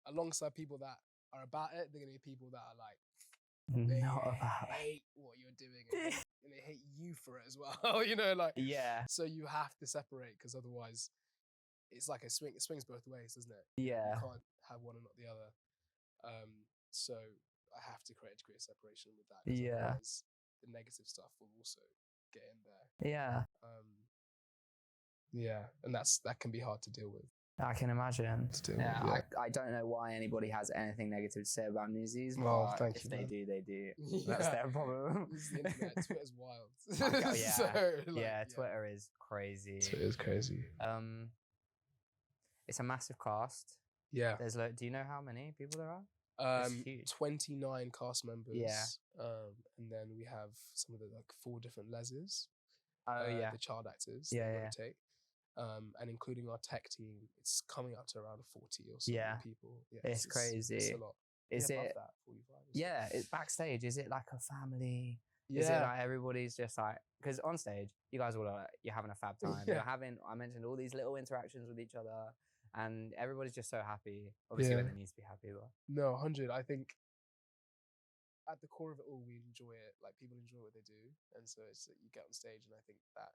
alongside people that are about it, they're gonna be people that are like they Not about it. hate what you're doing and they hate you for it as well. You know, like Yeah. so you have to separate, because otherwise it's like it swings both ways, doesn't it? Yeah. You can't have one and not the other. So I have to create a degree of separation with that. Yeah. Otherwise the negative stuff will also get in there. Yeah. Yeah, and that can be hard to deal with. I can imagine. Yeah. I don't know why anybody has anything negative to say about Newsies, Well, but thank if you, they man. do, they do. Yeah. That's their problem. This is the internet. Twitter's wild. Oh, yeah. So, like, Yeah, Twitter is crazy. Twitter's crazy. It's a massive cast. Yeah. There's do you know how many people there are? It's huge. 29 cast members. Yeah. And then we have some of the like 4 different leses. Oh yeah. The child actors. Yeah, that yeah. rotate. And including our tech team, it's coming up to around 40 or so people. Yeah, it's crazy. It's a lot. Is above it? That, 45. Yeah, it's backstage. Is it like a family? Yeah. Is it like everybody's just like, because on stage you guys all are like, you're having a fab time. Yeah. You're having, I mentioned all these little interactions with each other, and everybody's just so happy. Obviously, when they need to be happy, but No, 100. I think at the core of it all, we enjoy it. Like people enjoy what they do, and so it's like you get on stage, and I think that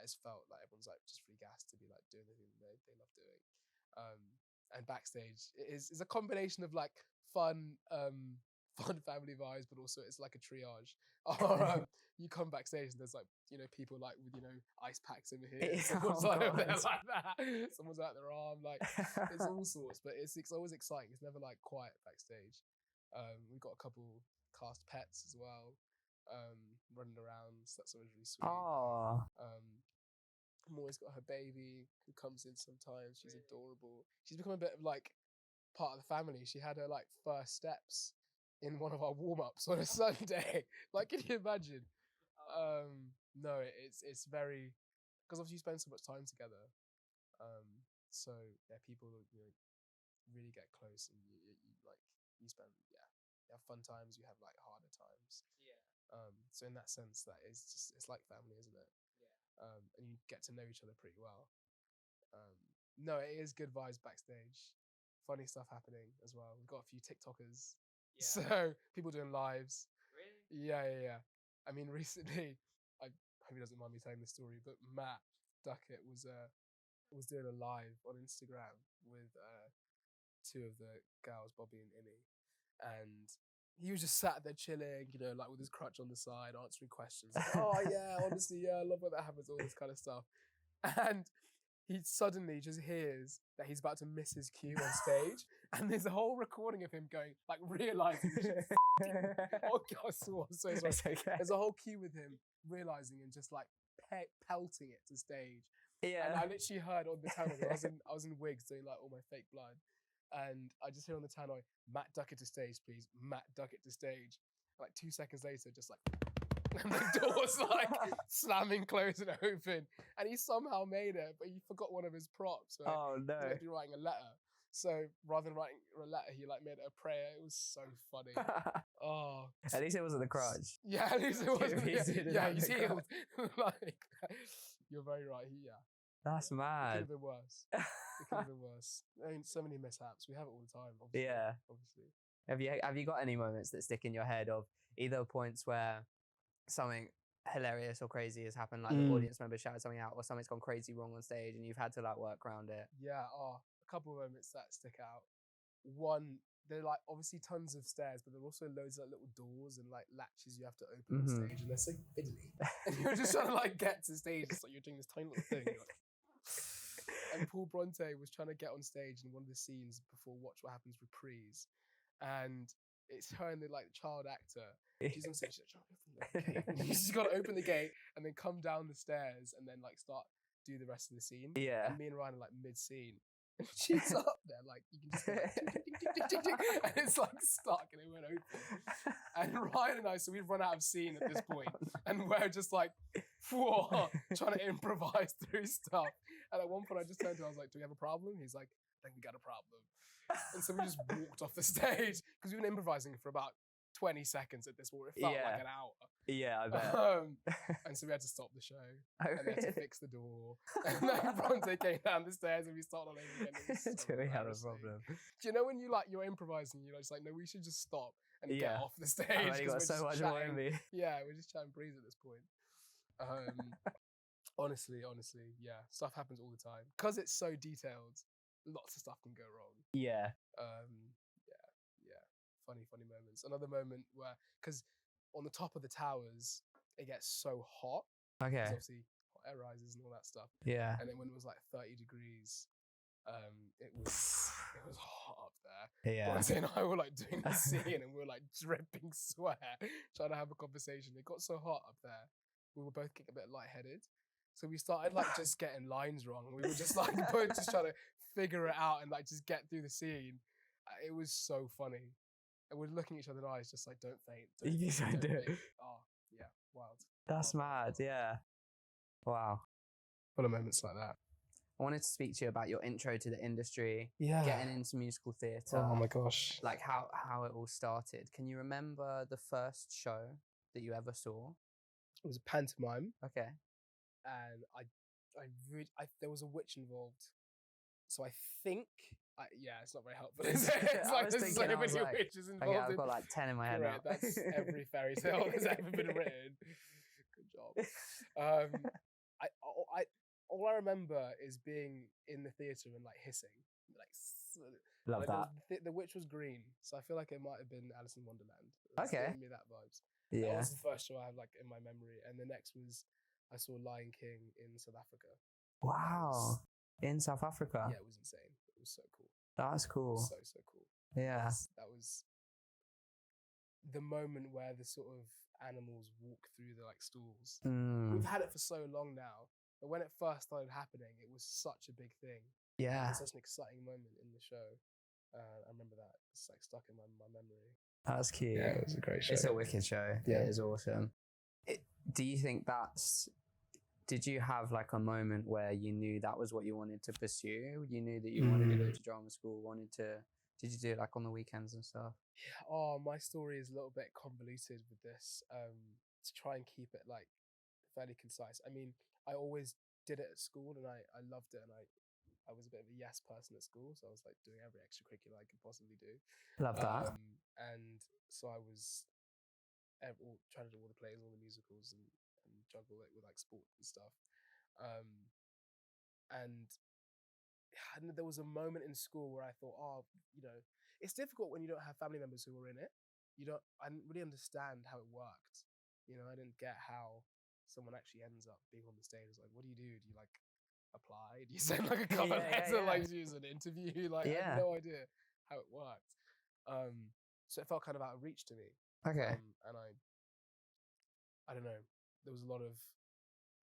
is felt like everyone's like just really gassed to be like doing the thing they love doing. And backstage is a combination of like fun family vibes, but also it's like a triage. Or you come backstage and there's like, you know, people like with, you know, ice packs over here. Someone's like over there like that. Someone's out their arm. Like it's all sorts, but it's always exciting. It's never like quiet backstage. We've got a couple cast pets as well, running around. So that's always really sweet. oh, Moy's got her baby who comes in sometimes. She's adorable. She's become a bit of like part of the family. She had her like first steps in one of our warm-ups on a Sunday. Like, can you imagine? No, it's very, because obviously you spend so much time together. So yeah, people, you know, really get close, and you spend, you have fun times, you have like harder times. Yeah. So in that sense, that is just, it's like family, isn't it? And you get to know each other pretty well. No, it is good vibes backstage. Funny stuff happening as well. We've got a few TikTokers. Yeah. So people doing lives. Really? Yeah. I mean, recently, I hope he doesn't mind me telling this story, but Matt Duckett was doing a live on Instagram with 2 of the girls, Bobby and Ellie, and he was just sat there chilling, you know, like with his crutch on the side, answering questions. Like, oh yeah, honestly, yeah, I love when that happens, all this kind of stuff. And he suddenly just hears that he's about to miss his cue on stage, and there's a whole recording of him going, like realizing, oh God, I'm so sorry. Okay. There's a whole cue with him realizing and just like pelting it to stage. Yeah. And I literally heard on the tannoy, I was in wigs doing like all my fake blood. And I just hear on the tannoy, Matt Duckett to stage, please. Matt Duckett to stage. Like 2 seconds later, just like, and the door's like slamming, closing, open. And he somehow made it, but he forgot one of his props. So oh no. he had to be writing a letter. So rather than writing a letter, he like made it a prayer. It was so funny. Oh. At least it wasn't the crutch. Yeah, at least it wasn't. Yeah, he's healed. Like, you're very right. That's mad. It could have been worse. It could have been worse. I mean, so many mishaps. We have it all the time, obviously. Yeah. Obviously. Have you got any moments that stick in your head of either points where something hilarious or crazy has happened, like the audience member shouted something out, or something's gone crazy wrong on stage and you've had to like work around it? Yeah, a couple of moments that stick out. One, there are like obviously tons of stairs, but there are also loads of like little doors and like latches you have to open on stage, and they're so fiddly. And you're just trying to like get to stage, it's like you're doing this tiny little thing. And Paul Bronte was trying to get on stage in one of the scenes before Watch What Happens reprise, and it's her and the like child actor. She's on stage, she's like, she's got to open the gate and then come down the stairs and then like start do the rest of the scene. Yeah. And me and Ryan are like mid scene. She's up there, like you can just go like, ding, ding, ding, and it's like stuck and it won't open. And Ryan and I, so we've run out of scene at this point, and we're just like, whoa, trying to improvise through stuff. And at one point, I just turned to him, I was like, "Do we have a problem?" He's like, think we got a problem. And so we just walked off the stage because we've been improvising for about 20 seconds at this point. It felt like an hour. Yeah, I bet. And so we had to stop the show. Oh, And we had to really? fix the door. And then Bronte came down the stairs and we started all over again. It was so Do we have a embarrassing. problem? Do you know when you're improvising, you're just like, no, we should just stop and get off the stage. I've only got we're so just much chatting. more in me. Yeah, we're just chatting breeze at this point. Honestly, yeah, stuff happens all the time. Because it's so detailed, lots of stuff can go wrong. Yeah. Yeah. Funny moments. Another moment where, because on the top of the towers, it gets so hot. Okay. Because obviously hot air rises and all that stuff. Yeah. And then when it was like 30 degrees, it was hot up there. Yeah. Bronte and I were like doing the scene and we were like dripping sweat, trying to have a conversation. It got so hot up there, we were both getting a bit lightheaded. So we started like just getting lines wrong. We were just like both just trying to figure it out and like just get through the scene. It was so funny. And we're looking at each other in the eyes, just like, don't faint. Don't do it. Oh, yeah, wild. That's mad, yeah. Wow. What are moments like that? I wanted to speak to you about your intro to the industry, Yeah. getting into musical theatre. Oh my gosh. Like how it all started. Can you remember the first show that you ever saw? It was a pantomime. Okay. And there was a witch involved. So I think, it's not very helpful. It's like there's so many witches involved. Okay, I've got like 10 in my head now. That's every fairy tale that's ever been written. Good job. All I remember is being in the theatre and like hissing. Love that. The witch was green, so I feel like it might have been Alice in Wonderland. Okay. Giving me that vibes. Yeah. That was the first show I have like in my memory, and the next was I saw Lion King in South Africa. Wow. In South Africa? Yeah, it was insane. It was so cool. That's cool. So cool. Yeah. That was the moment where the sort of animals walk through the like stalls. We've had it for so long now, but when it first started happening, it was such a big thing. Yeah. It was such an exciting moment in the show. I remember that. It's like stuck in my memory. That's cute. Yeah, it was a great show. It's a wicked show. Yeah. It is awesome. Do you think did you have like a moment where you knew that was what you wanted to pursue? You knew that you wanted to go to drama school, did you do it like on the weekends and stuff? Yeah. Oh, my story is a little bit convoluted with this. To try and keep it like fairly concise. I mean, I always did it at school and I loved it, and I was a bit of a yes person at school, so I was like doing every extracurricular I could possibly do. Love that. And so I was trying to do all the plays, all the musicals, and juggle it with like sport and stuff. And there was a moment in school where I thought, it's difficult when you don't have family members who are in it. I didn't really understand how it worked. I didn't get how someone actually ends up being on the stage. It's like, what do you do? Do you like apply? Do you send like a cover letter, like use an interview? Like, I had no idea how it worked. So it felt kind of out of reach to me. Okay. And I don't know. There was a lot of,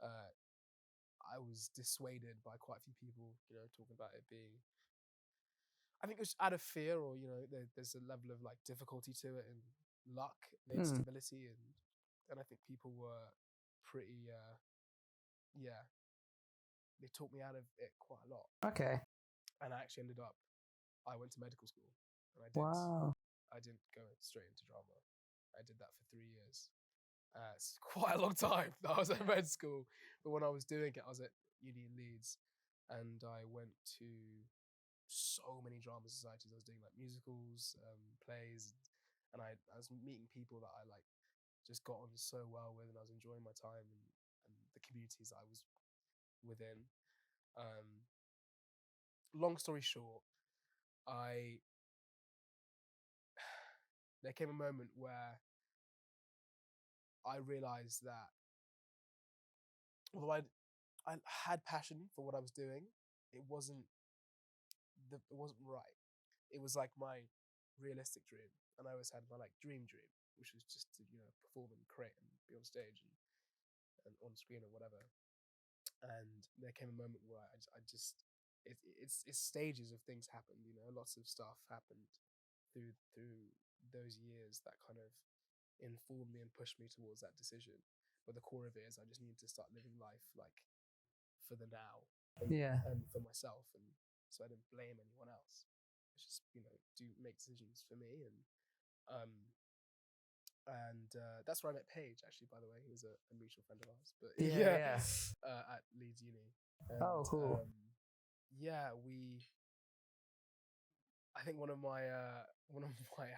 I was dissuaded by quite a few people, talking about it being, I think it was out of fear, or, there's a level of like difficulty to it and luck and instability. And I think people were pretty, they talked me out of it quite a lot. Okay. And I actually I went to medical school. And I didn't go straight into drama. I did that for 3 years. It's quite a long time that I was at med school, but when I was doing it, I was at uni in Leeds, and I went to so many drama societies. I was doing like musicals, plays, and I was meeting people that I like just got on so well with, and I was enjoying my time and the communities that I was within. Long story short, there came a moment where I realized that although I had passion for what I was doing, it wasn't right. It was like my realistic dream, and I always had my like dream, which was just to perform and create and be on stage and on screen or whatever. And there came a moment where it's stages of things happened. Lots of stuff happened through those years that kind of informed me and pushed me towards that decision. But the core of it is I just needed to start living life like for the now, and for myself, and so I didn't blame anyone else. It's just, you know, make decisions for me. And that's where I met Paige, actually, by the way. He was a mutual friend of ours. But Yeah. at Leeds Uni. And, Oh, cool. I think one of my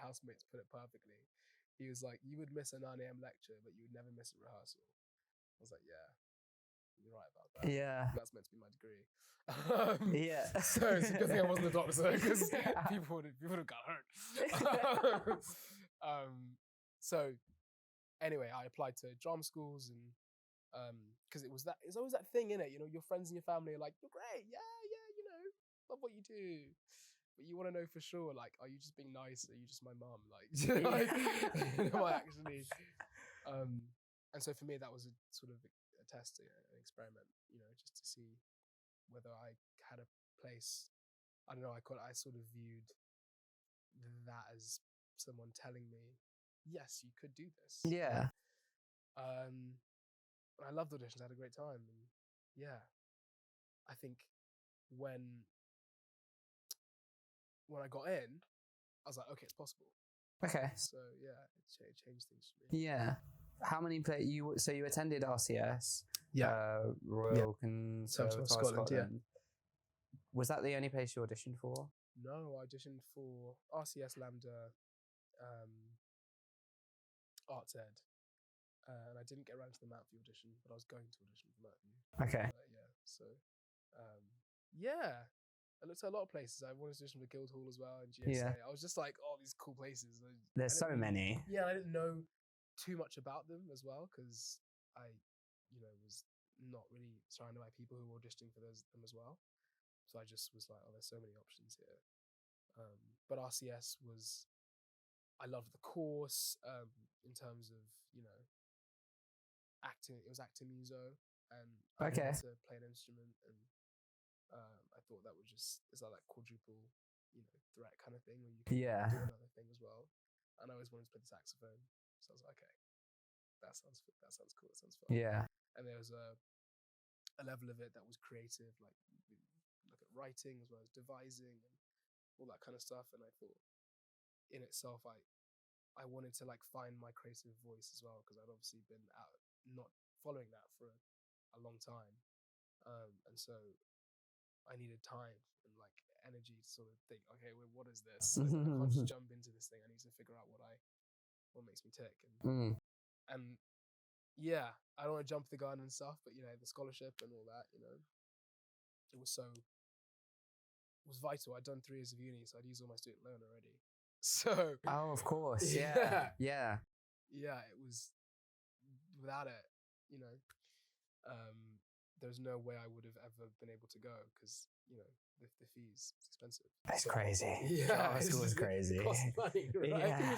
housemates put it perfectly. He was like, "You would miss a 9 a.m. lecture, but you would never miss a rehearsal." I was like, "Yeah, you're right about that." Yeah. That's meant to be my degree. Yeah. So it's a good thing I wasn't a doctor, because people would have got hurt. So anyway, I applied to drama schools, and because it's always that thing, in it. You know, your friends and your family are like, "You're great, yeah, you know, love what you do." But you want to know for sure, like, are you just being nice? Are you just my mum? Like, am I actually? And so for me, that was a sort of a test, an experiment, you know, just to see whether I had a place. I don't know. I sort of viewed that as someone telling me, yes, you could do this. Yeah. I loved auditions. I had a great time, and yeah, I think when I got in, I was like, okay, it's possible. Okay. So yeah, it changed things for me. Yeah. How many so you attended RCS? Yeah. Royal Conservatoire Scotland, Scotland. yeah. Was that the only place you auditioned for? No, I auditioned for RCS, Lambda, Arts Ed, and I didn't get around to the Mount View audition, but I was going to audition for Mount View. Okay. Yeah. So, yeah. I looked at a lot of places. I wanted to audition for Guildhall as well, and GSA. Yeah. I was just like, oh, these cool places. There's so many. Yeah, I didn't know too much about them as well, because I, you know, was not really surrounded by people who were auditioning for them as well. So I just was like, oh, there's so many options here. But RCS I loved the course, in terms of, you know, acting. It was acting muso, and I Okay. wanted to play an instrument, and I thought that was it's like that quadruple, you know, threat kind of thing, where you can do another thing as well. And I always wanted to play the saxophone, so I was like, okay, that sounds cool. That sounds fun. Yeah. And there was a level of it that was creative, like look at writing as well as devising and all that kind of stuff. And I thought, in itself, I wanted to like find my creative voice as well, because I'd obviously been out not following that for a long time, and so I needed time and like energy to sort of think, okay, well, what is this? I can't just jump into this thing. I need to figure out what makes me tick. And yeah, I don't want to jump the gun and stuff, but you know, the scholarship and all that, you know, it was vital. I'd done 3 years of uni, so I'd used all my student loan already. So of course, yeah. Yeah, it was, without it, you know, there's no way I would have ever been able to go, because, you know, the fees, it's expensive. It's crazy. Yeah, school is crazy. It costs money, right? Yeah.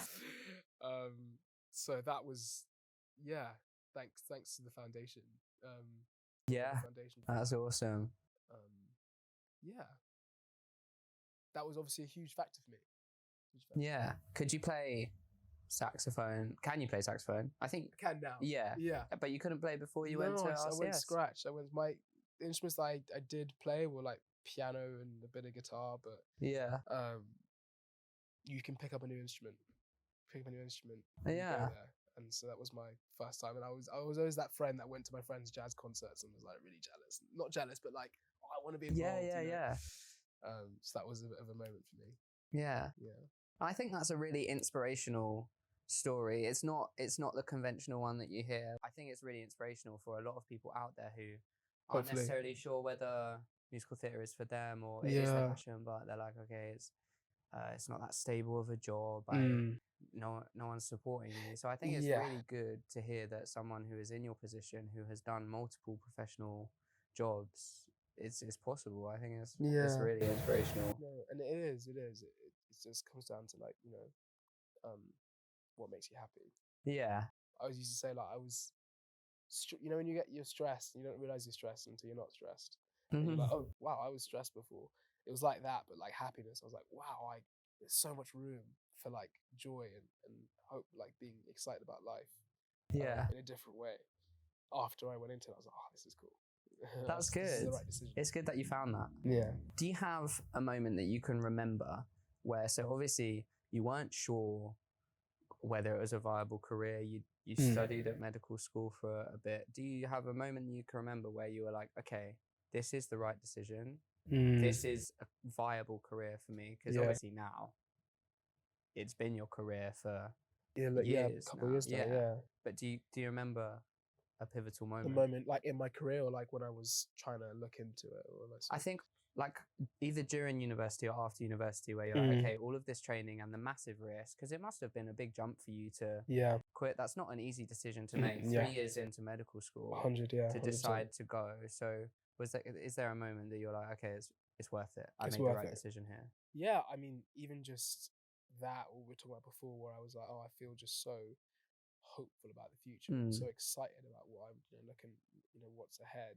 So that was, yeah, thanks to the foundation. Foundation. That's awesome. Yeah, that was obviously a huge factor for me. Yeah. Could you play saxophone? Can you play saxophone? I think I can now. Yeah. Yeah. But you couldn't play before you went to RCS? I went scratch. The instruments that I did play were like piano and a bit of guitar, but yeah. You can pick up a new instrument. Yeah. And so that was my first time, and I was always that friend that went to my friend's jazz concerts and was like really jealous. Not jealous, but like, oh, I want to be involved. Yeah. So that was a bit of a moment for me. Yeah. I think that's a really inspirational story. It's not the conventional one that you hear. I think it's really inspirational for a lot of people out there who aren't necessarily sure whether musical theatre is for them or it is their passion, but they're like, okay, it's not that stable of a job. No one's supporting me. So I think it's really good to hear that someone who is in your position, who has done multiple professional jobs, it's possible. I think it's really inspirational. No, and it is. It just comes down to like, you know, what makes you happy. Yeah. I always used to say, like, you know, when you're stressed, you don't realize you're stressed until you're not stressed. And you're like, oh wow, I was stressed before. It was like that, but like happiness. I was like, wow, there's so much room for like joy and hope, like being excited about life. Yeah. In a different way. After I went into it, I was like, oh, this is cool. That's This is good. the right decision. It's good that you found that. Yeah. Do you have a moment that you can remember where, so obviously you weren't sure whether it was a viable career, you studied at medical school for a bit. Do you have a moment you can remember where you were like, okay, this is the right decision, this is a viable career for me? Because obviously now it's been your career for years a couple now. years now, yeah. But do you remember a pivotal moment? The moment, like in my career, or like when I was trying to look into it, or like I think like either during university or after university, where you're like, okay, all of this training and the massive risk, because it must have been a big jump for you to quit. That's not an easy decision to make. 3 years into medical school, 100, to 100%. decide to go. So is there a moment that you're like, okay, it's worth it? I It's made the worth right it. decision here. Yeah, I mean, even just that, what we were talking about before, where I was like, oh, I feel just so hopeful about the future, and so excited about what I'm looking, what's ahead.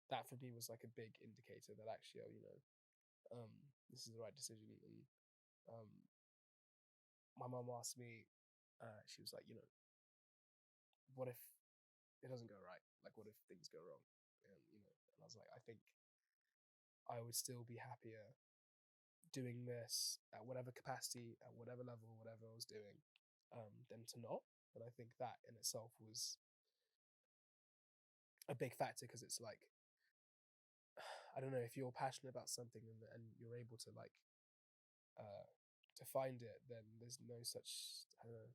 That for me was like a big indicator that actually, this is the right decision. And my mum asked me, she was like, what if it doesn't go right? Like, what if things go wrong? And I was like, I think I would still be happier doing this at whatever capacity, at whatever level, whatever I was doing, than to not. And I think that in itself was a big factor, because it's like, I don't know, if you're passionate about something and you're able to like to find it, then there's no such, I don't know,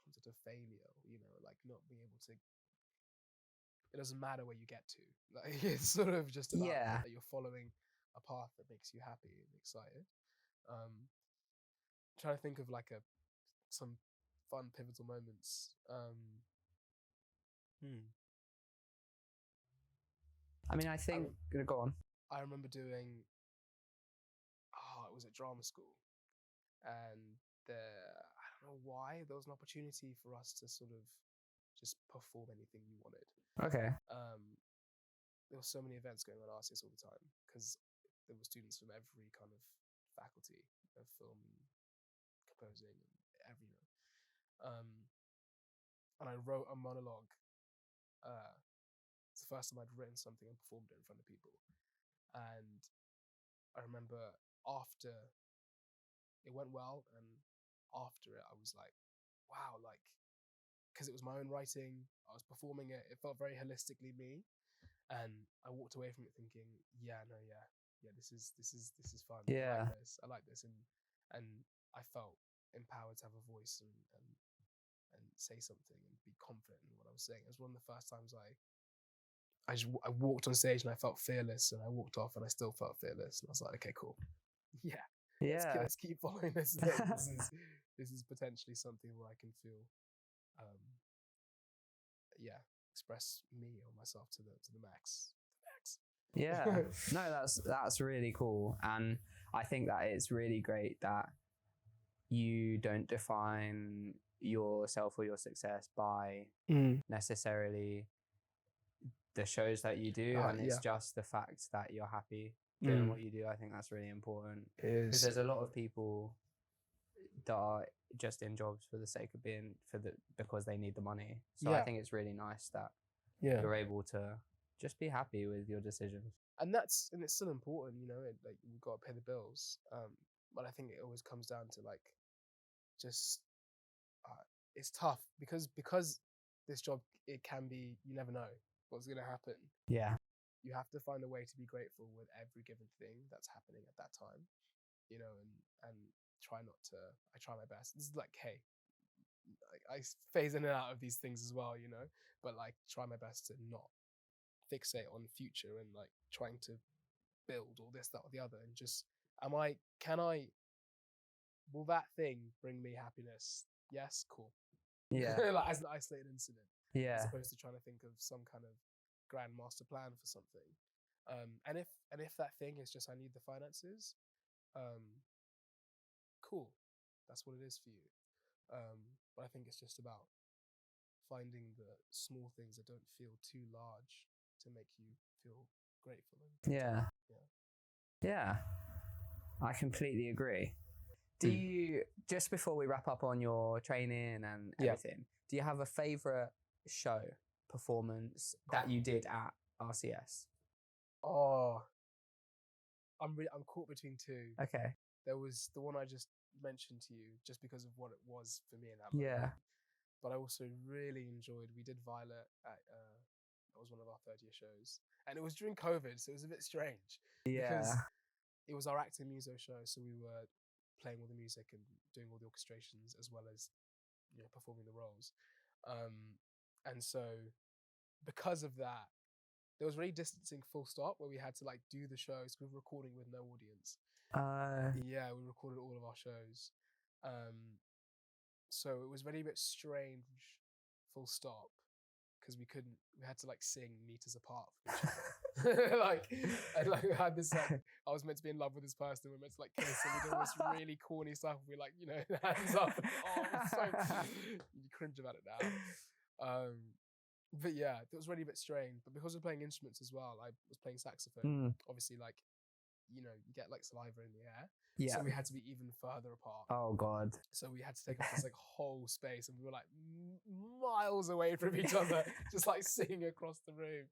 concept of failure, like not being able to, it doesn't matter where you get to, like it's sort of just about that you're following a path that makes you happy and excited. Trying to think of like some fun pivotal moments. I mean, I think go on. I remember doing, it was at drama school, and I don't know why, there was an opportunity for us to sort of just perform anything you wanted. Okay. There were so many events going on at RCS all the time, because there were students from every kind of faculty of film, composing, and everything. And I wrote a monologue. It's the first time I'd written something and performed it in front of people. And I remember after it went well, and after it, I was like, wow, like, because it was my own writing, I was performing it, it felt very holistically me. And I walked away from it thinking, this is fun. Yeah. I like this. And I felt empowered to have a voice and say something and be confident in what I was saying. It was one of the first times I walked on stage and I felt fearless, and I walked off and I still felt fearless. And I was like, okay, cool. Let's keep following this. This is potentially something where I can feel, express me or myself to the max. Yeah, no, that's really cool, and I think that it's really great that you don't define yourself or your success by necessarily the shows that you do, and it's just the fact that you're happy doing what you do. I think that's really important, because there's a lot of people that are just in jobs for the sake of being because they need the money. So I think it's really nice that you're able to just be happy with your decisions. And it's still important, like we've got to pay the bills. But I think it always comes down to like, just it's tough because this job, it can be, you never know what's going to happen. Yeah. You have to find a way to be grateful with every given thing that's happening at that time, and try not to. I try my best. This is like, hey, I phase in and out of these things as well, but like try my best to not fixate on the future and like trying to build all this, that, or the other, and just will that thing bring me happiness? Yes, cool. Yeah. Like as an isolated incident. Yeah. As opposed to trying to think of some kind of grand master plan for something. And if that thing is just, I need the finances, cool. That's what it is for you. But I think it's just about finding the small things that don't feel too large to make you feel grateful. Yeah. I completely agree. Do you, just before we wrap up on your training and everything, do you have a favourite show, performance that you did at RCS? Oh, I'm caught between two. Okay. There was the one I just mentioned to you, just because of what it was for me in that Yeah. moment. But I also really enjoyed. We did Violet at that was one of our third year shows, and it was during COVID, so it was a bit strange because Yeah. it was our acting muso show, so we were playing all the music and doing all the orchestrations as well as performing the roles, and so because of that, there was really distancing full stop where we had to like do the shows. We were recording with no audience. Yeah, we recorded all of our shows. So it was very a bit strange, full stop, because we had to like sing meters apart from each other. like we had this like, I was meant to be in love with this person, we were meant to like kiss, and we did all this really corny stuff. We like, hands up. You cringe about it now. But yeah, it was really a bit strange. But because we're playing instruments as well, I was playing saxophone. Obviously, like, you get like saliva in the air. Yeah. So we had to be even further apart. Oh God. So we had to take up this like whole space, and we were like miles away from each other, just like singing across the room.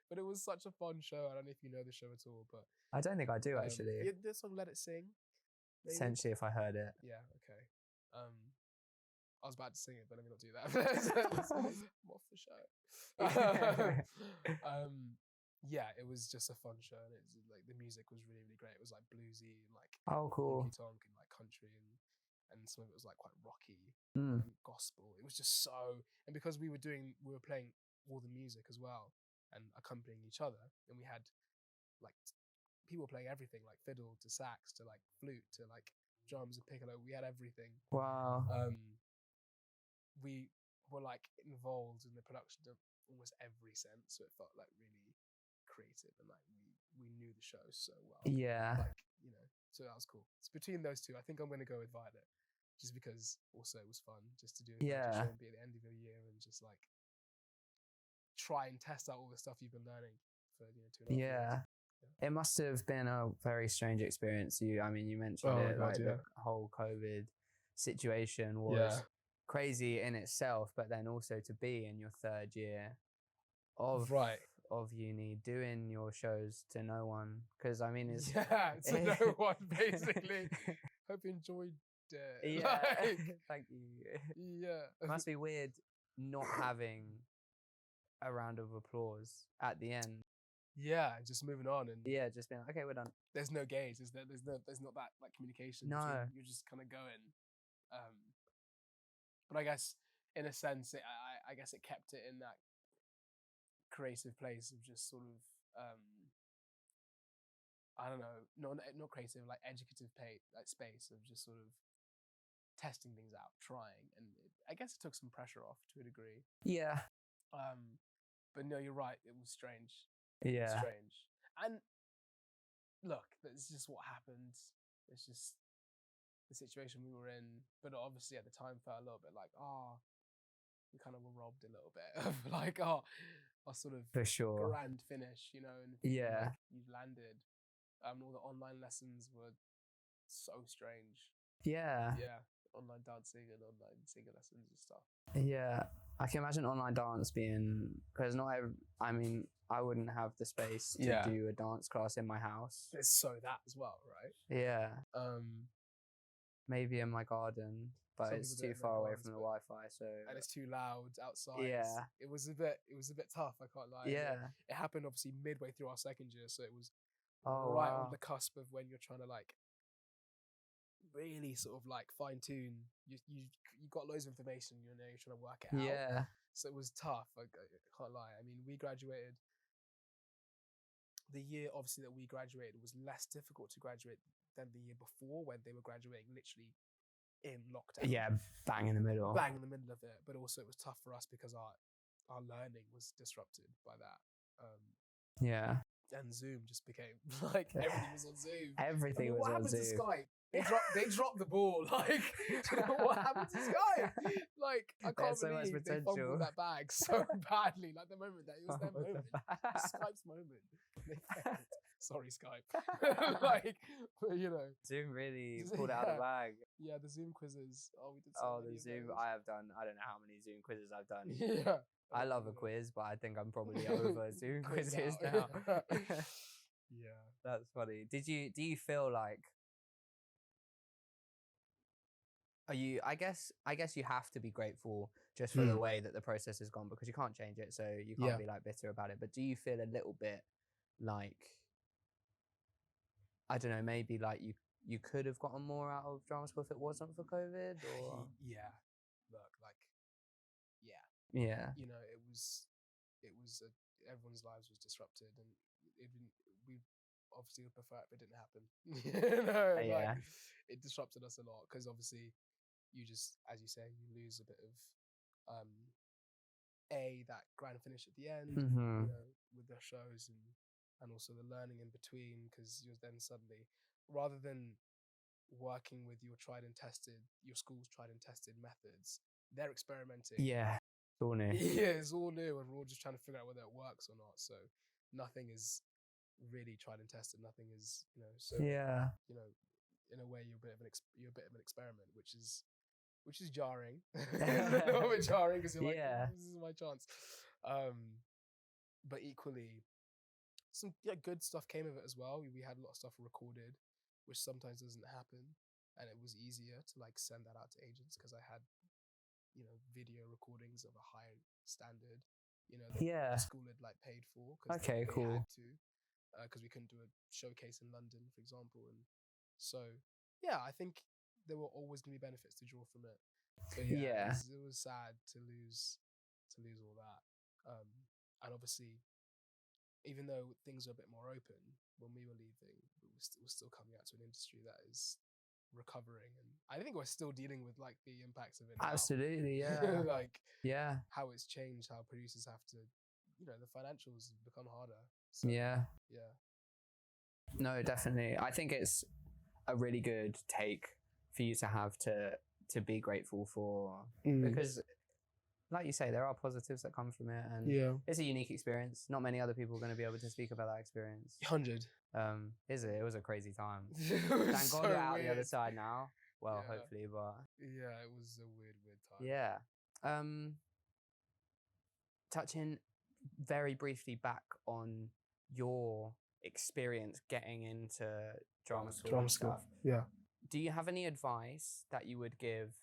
But it was such a fun show. I don't know if you know the show at all, but I don't think I do actually. Yeah, the song "Let It Sing." Maybe? Essentially, if I heard it. Yeah. Okay. I was about to sing it, but let me not do that. I'm off the show. Yeah, it was just a fun show, and it was like the music was really, really great. It was like bluesy and like cool, honky tonk and like country, and some of it was like quite rocky and gospel. It was just so, and because we were playing all the music as well and accompanying each other, and we had like people playing everything, like fiddle to sax to like flute to like drums and piccolo. We had everything. Wow. We were like involved in the production of almost every sense, so it felt like really creative, and like we knew the show so well. Yeah. Like, so that was cool. It's between those two. I think I'm going to go with Violet, just because also it was fun just to do a show and be at the end of your year and just like try and test out all the stuff you've been learning for 2.5 years. Yeah. It must have been a very strange experience. You mentioned it, God, the whole COVID situation was crazy in itself, but then also to be in your third year of uni doing your shows to no one, because it's to no one basically. Hope you enjoyed it. Yeah. Thank you. Yeah, it must be weird not having a round of applause at the end. Yeah, just moving on and just being like, okay, we're done. There's no gaze, there's not that like communication. No, you're just kind of going. But I guess in a sense, I guess it kept it in that creative place of just sort of I don't know, not creative, like educative space of just sort of testing things out, trying, and I guess it took some pressure off to a degree. Yeah. But no, you're right. It was strange. Yeah. Strange. And look, that's just what happened. It's just the situation we were in. But obviously at the time felt a little bit like, we kind of were robbed a little bit of like, our sort of for sure grand finish, and like, you've landed. All the online lessons were so strange. Yeah. Online dancing and online singing lessons and stuff. Yeah, I can imagine online dance being, because I wouldn't have the space to do a dance class in my house. It's so that as well, right? Yeah. Maybe in my garden, but it's too far away from the Wi-Fi, so and it's too loud outside. Yeah. It was a bit tough, I can't lie. Yeah. It happened obviously midway through our second year, so it was on the cusp of when you're trying to like really sort of like fine tune. You got loads of information, you're trying to work it out. Yeah. So it was tough. I can't lie. We graduated. The year obviously that we graduated was less difficult to graduate than the year before, when they were graduating literally in lockdown. Yeah, bang in the middle. Bang in the middle of it. But also it was tough for us because our learning was disrupted by that. Yeah. And Zoom just became like everything was on Zoom. Everything was on Zoom. To Skype? They dropped the ball. Like, what happened to Skype? Like, I can't believe they fumbled that bag so badly. Like the moment that it was their moment, Skype's moment. They failed. Sorry, Skype. Like, Zoom really pulled out of the bag. Yeah, the Zoom quizzes. We did. The Zoom. I have done. I don't know how many Zoom quizzes I've done. Yeah. I love a quiz, but I think I'm probably over Zoom quizzes now. Yeah. That's funny. Do you feel like, are you, I guess you have to be grateful just for the way that the process has gone, because you can't change it, so you can't Yeah. be like bitter about it. But do you feel a little bit like, I don't know, maybe like you could have gotten more out of drama school if it wasn't for COVID, or Yeah. Look, like, yeah. yeah, You know, everyone's lives was disrupted, and we obviously would prefer it if it didn't happen. You know, like, yeah, it disrupted us a lot because obviously you just, as you say, you lose a bit of that grand finish at the end, mm-hmm. you know, with the shows and also the learning in between, because you're then suddenly, rather than working with your school's tried and tested methods, they're experimenting. Yeah, it's all new. Yeah, it's all new, and we're all just trying to figure out whether it works or not. So nothing is really tried and tested. Nothing is, you know. So Yeah, you know, in a way, you're a bit of an experiment, which is jarring. A little bit jarring because you're like, yeah, this is my chance. But equally, some good stuff came of it as well. We had a lot of stuff recorded, which sometimes doesn't happen, and it was easier to like send that out to agents because I had, you know, video recordings of a high standard, you know, that yeah. the school had like paid for because Okay, they cool. had to, because we couldn't do a showcase in London, for example, and so yeah, I think there were always going to be benefits to draw from it. But yeah, Yeah. it was sad to lose all that, and obviously, even though things are a bit more open, when we were leaving, we're still coming out to an industry that is recovering, and I think we're still dealing with like the impacts of it now. Absolutely, yeah. Like, yeah, how it's changed, how producers have to, you know, the financials have become harder. So, yeah. yeah. No, definitely. I think it's a really good take for you to have to be grateful for, because like you say, there are positives that come from it, and Yeah. it's a unique experience. Not many other people are going to be able to speak about that experience. 100. Is it? It was a crazy time. Thank Thank God we're out the other side now. Well, Yeah. hopefully, but Yeah, it was a weird time. yeah. Touching very briefly back on your experience getting into drama school and stuff. Yeah. Do you have any advice that you would give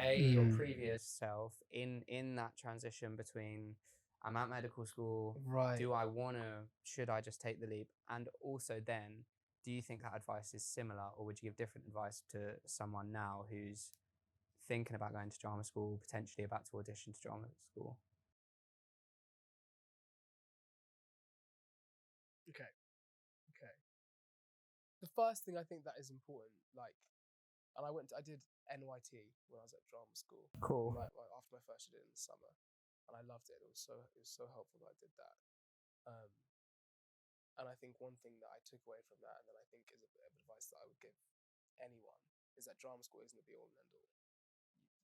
your previous self in that transition between, I'm at medical school, Right. should I just take the leap? And also then, do you think that advice is similar, or would you give different advice to someone now who's thinking about going to drama school, potentially about to audition to drama school? Okay. The first thing I think that is important, like, and I did NYT when I was at drama school. Cool. After my first year in the summer, and I loved it. It was so helpful that I did that. And I think one thing that I took away from that, and that I think is a bit of advice that I would give anyone, is that drama school isn't the be all and end all.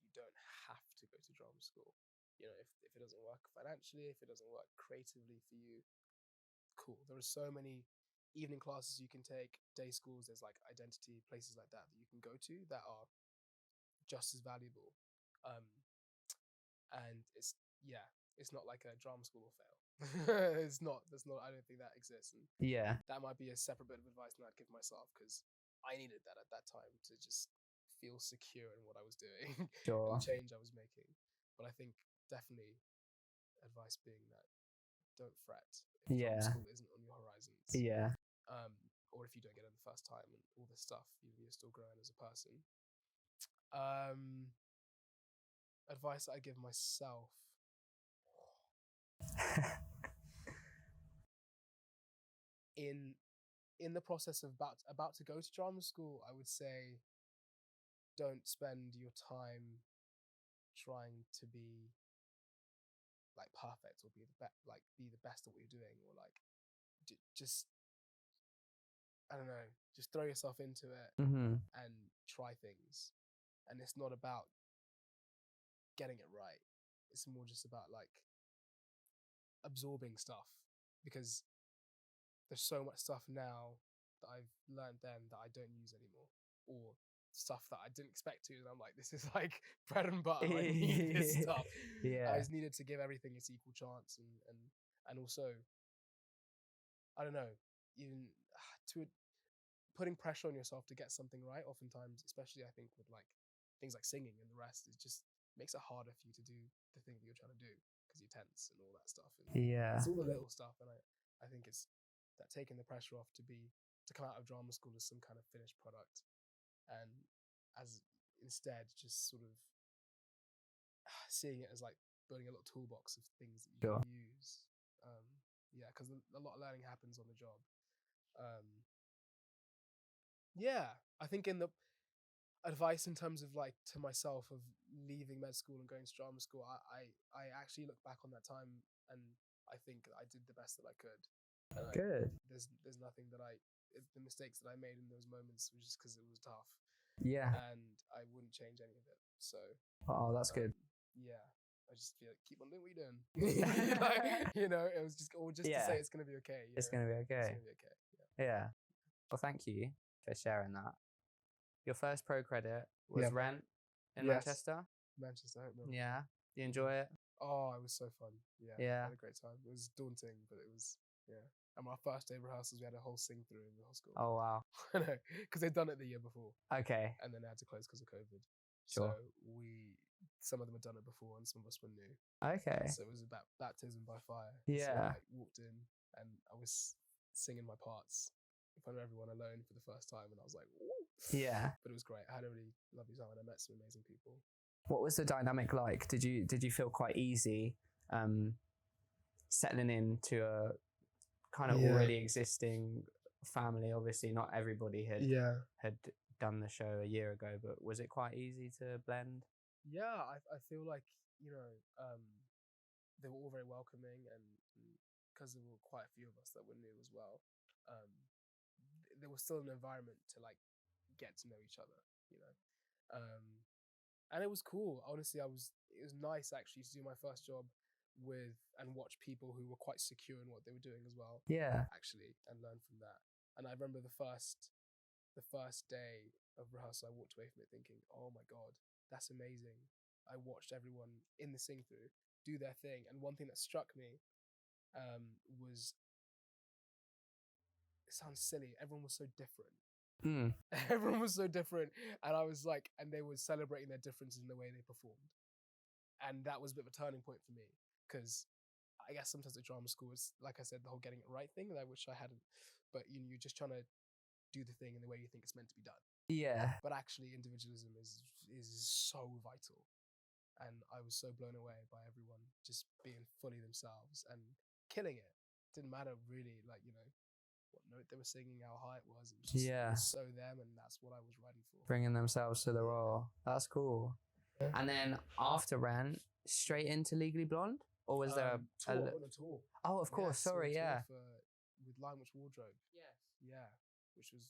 You don't have to go to drama school. You know, if it doesn't work financially, if it doesn't work creatively for you, cool. There are so many evening classes you can take, day schools, there's like identity, places like that you can go to that are just as valuable. And it's not like a drama school will fail. It's not, I don't think that exists. And Yeah. that might be a separate bit of advice that I'd give myself, because I needed that at that time to just feel secure in what I was doing. Sure. And the change I was making. But I think definitely advice being that don't fret if drama school isn't on your horizons. Yeah. Or if you don't get it the first time and all this stuff, you're still growing as a person. Advice that I give myself. In the process of about to go to drama school, I would say, don't spend your time trying to be like perfect or be the best at what you're doing, or like just, I don't know, just throw yourself into it and try things. And it's not about getting it right. It's more just about like absorbing stuff, because there's so much stuff now that I've learned then that I don't use anymore, or stuff that I didn't expect to, and I'm like, this is like bread and butter. I need this stuff. Yeah. I just needed to give everything its equal chance, and also, I don't know, even to putting pressure on yourself to get something right. Oftentimes, especially I think with like things like singing and the rest, it just makes it harder for you to do the thing that you're trying to do because you're tense and all that stuff. And Yeah. it's all the little stuff, and I think it's that taking the pressure off to come out of drama school as some kind of finished product, and as instead just sort of seeing it as like building a little toolbox of things that you Sure. can use. Yeah, because a lot of learning happens on the job. Yeah, I think in the advice in terms of like to myself of leaving med school and going to drama school, I actually look back on that time and I think I did the best that I could. And Good. There's nothing that the mistakes that I made in those moments was just because it was tough. Yeah. And I wouldn't change any of it. So. Oh, that's good. Yeah. I just feel like keep on doing what you're doing. It was just to say it's gonna be okay. It's gonna be okay. It's gonna be okay. Yeah. Well, thank you for sharing that. Your first pro credit was Rent in Manchester. Manchester. Yeah. Do you enjoy it? Oh, it was so fun. Yeah. Yeah. I had a great time. It was daunting, but it was And our first day of rehearsals, we had a whole sing through in the whole school. Oh wow. I know, because they'd done it the year before. Okay. And then they had to close because of COVID. Sure. So some of them had done it before, and some of us were new. Okay. So it was about baptism by fire. Yeah. So I walked in and I was singing my parts in front of everyone alone for the first time, and I was like, woo! Yeah. But it was great. I had a really lovely time, and I met some amazing people. What was the dynamic like? Did you feel quite easy settling into a kind of already existing family? Obviously, not everybody had done the show a year ago, but was it quite easy to blend? Yeah, I feel like they were all very welcoming, and because there were quite a few of us that were new as well, there was still an environment to like get to know each other, and it was cool. Honestly, it was nice actually to do my first job with and watch people who were quite secure in what they were doing as well. Yeah, actually, and learn from that. And I remember the first day of rehearsal, I walked away from it thinking, "Oh my god, that's amazing." I watched everyone in the sing through do their thing, and one thing that struck me was, it sounds silly, everyone was so different. Everyone was so different, and I was like, and they were celebrating their differences in the way they performed, and that was a bit of a turning point for me, because I guess sometimes at drama school, it's like I said, the whole getting it right thing that I wish I hadn't, but you're just trying to do the thing in the way you think it's meant to be done. Yeah. But actually, individualism is so vital, and I was so blown away by everyone just being fully themselves and killing it. Didn't matter really, like what note they were singing, how high it was. It was just it was so them, and that's what I was writing for. Bringing themselves to the role. That's cool. Yeah. And then after Rent, straight into Legally Blonde, or was there on a tour? Oh, of course. Sorry, yeah. With Line Which Wardrobe. Yes. Yeah, which was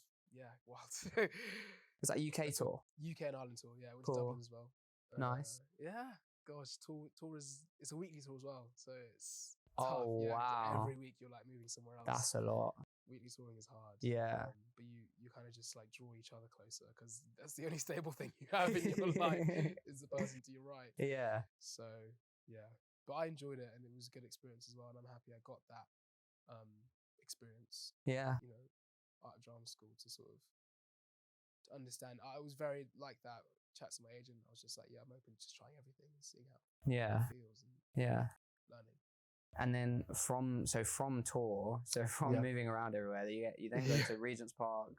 wild. Was that UK tour? UK and Ireland tour. Yeah, went to Dublin as well. Nice. Yeah. Gosh, tour is it's a weekly tour as well, so it's tough. Oh wow! Every week you're like moving somewhere else. That's a lot. Weekly touring is hard. Yeah. But you kind of just like draw each other closer, because that's the only stable thing you have in your life is the person to your right. Yeah. So yeah, but I enjoyed it, and it was a good experience as well, and I'm happy I got that experience. Yeah. Art drama school to sort of understand. I was very like that. Chat to my agent, I was just like, I'm open to just trying everything and seeing how it feels and learning. And then from tour, moving around everywhere, you then go to Regent's Park,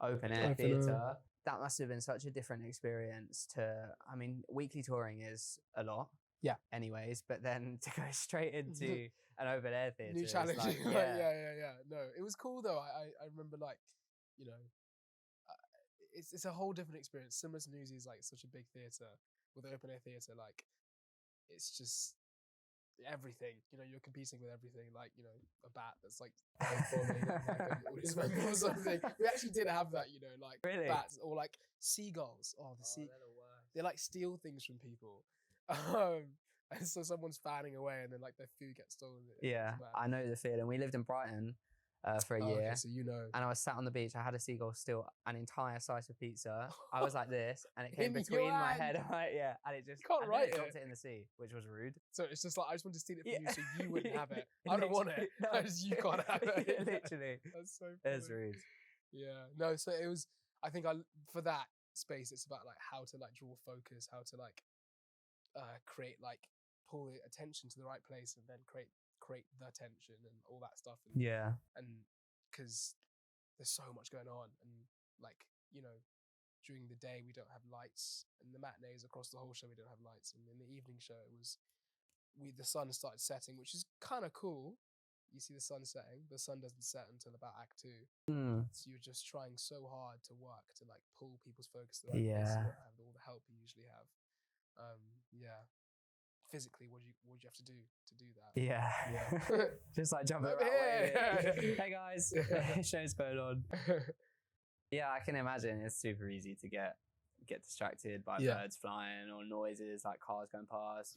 open air theatre. That must have been such a different experience I mean, weekly touring is a lot. Yeah. Anyways, but then to go straight into an open air theatre. New challenge. Like, No, it was cool though. I remember it's a whole different experience. Similar to Newsies, like such a big theatre with open air theatre, like it's just everything. You're competing with everything, like a bat that's like bombing like an audience member or something. We actually did have that, like really? Bats or like seagulls. They like steal things from people. And so someone's fanning away, and then like their food gets stolen. Yeah, I know the feeling. We lived in Brighton, for a Oh, year. okay, so you know. And I was sat on the beach. I had a seagull steal an entire slice of pizza. I was like this, and it came In your between my hand. head. Yeah, and it just Can't and then write it dropped it. it in the sea, which was rude. So it's just like, I just want to steal it from Yeah. you so you wouldn't have it. I don't want it. No. You can't have it. Literally, That's so funny. it's rude. Yeah. No, so it was, I think for that space, it's about like how to like draw focus, how to like create, like pull the attention to the right place and then create the attention and all that stuff. And, Yeah. And because there's so much going on, and like, you know, during the day we don't have lights, and the matinees across the whole show we don't have lights, and in the evening show it was the sun started setting, which is kind of cool. You see the sun setting. The sun doesn't set until about Act 2. So you're just trying so hard to work to like pull people's focus to the right place. You don't have all the help you usually have. Yeah. Physically, what do you have to do that? Yeah. Just like jumping around. Hey guys, show's going on. Yeah, I can imagine it's super easy to get distracted by birds flying or noises like cars going past,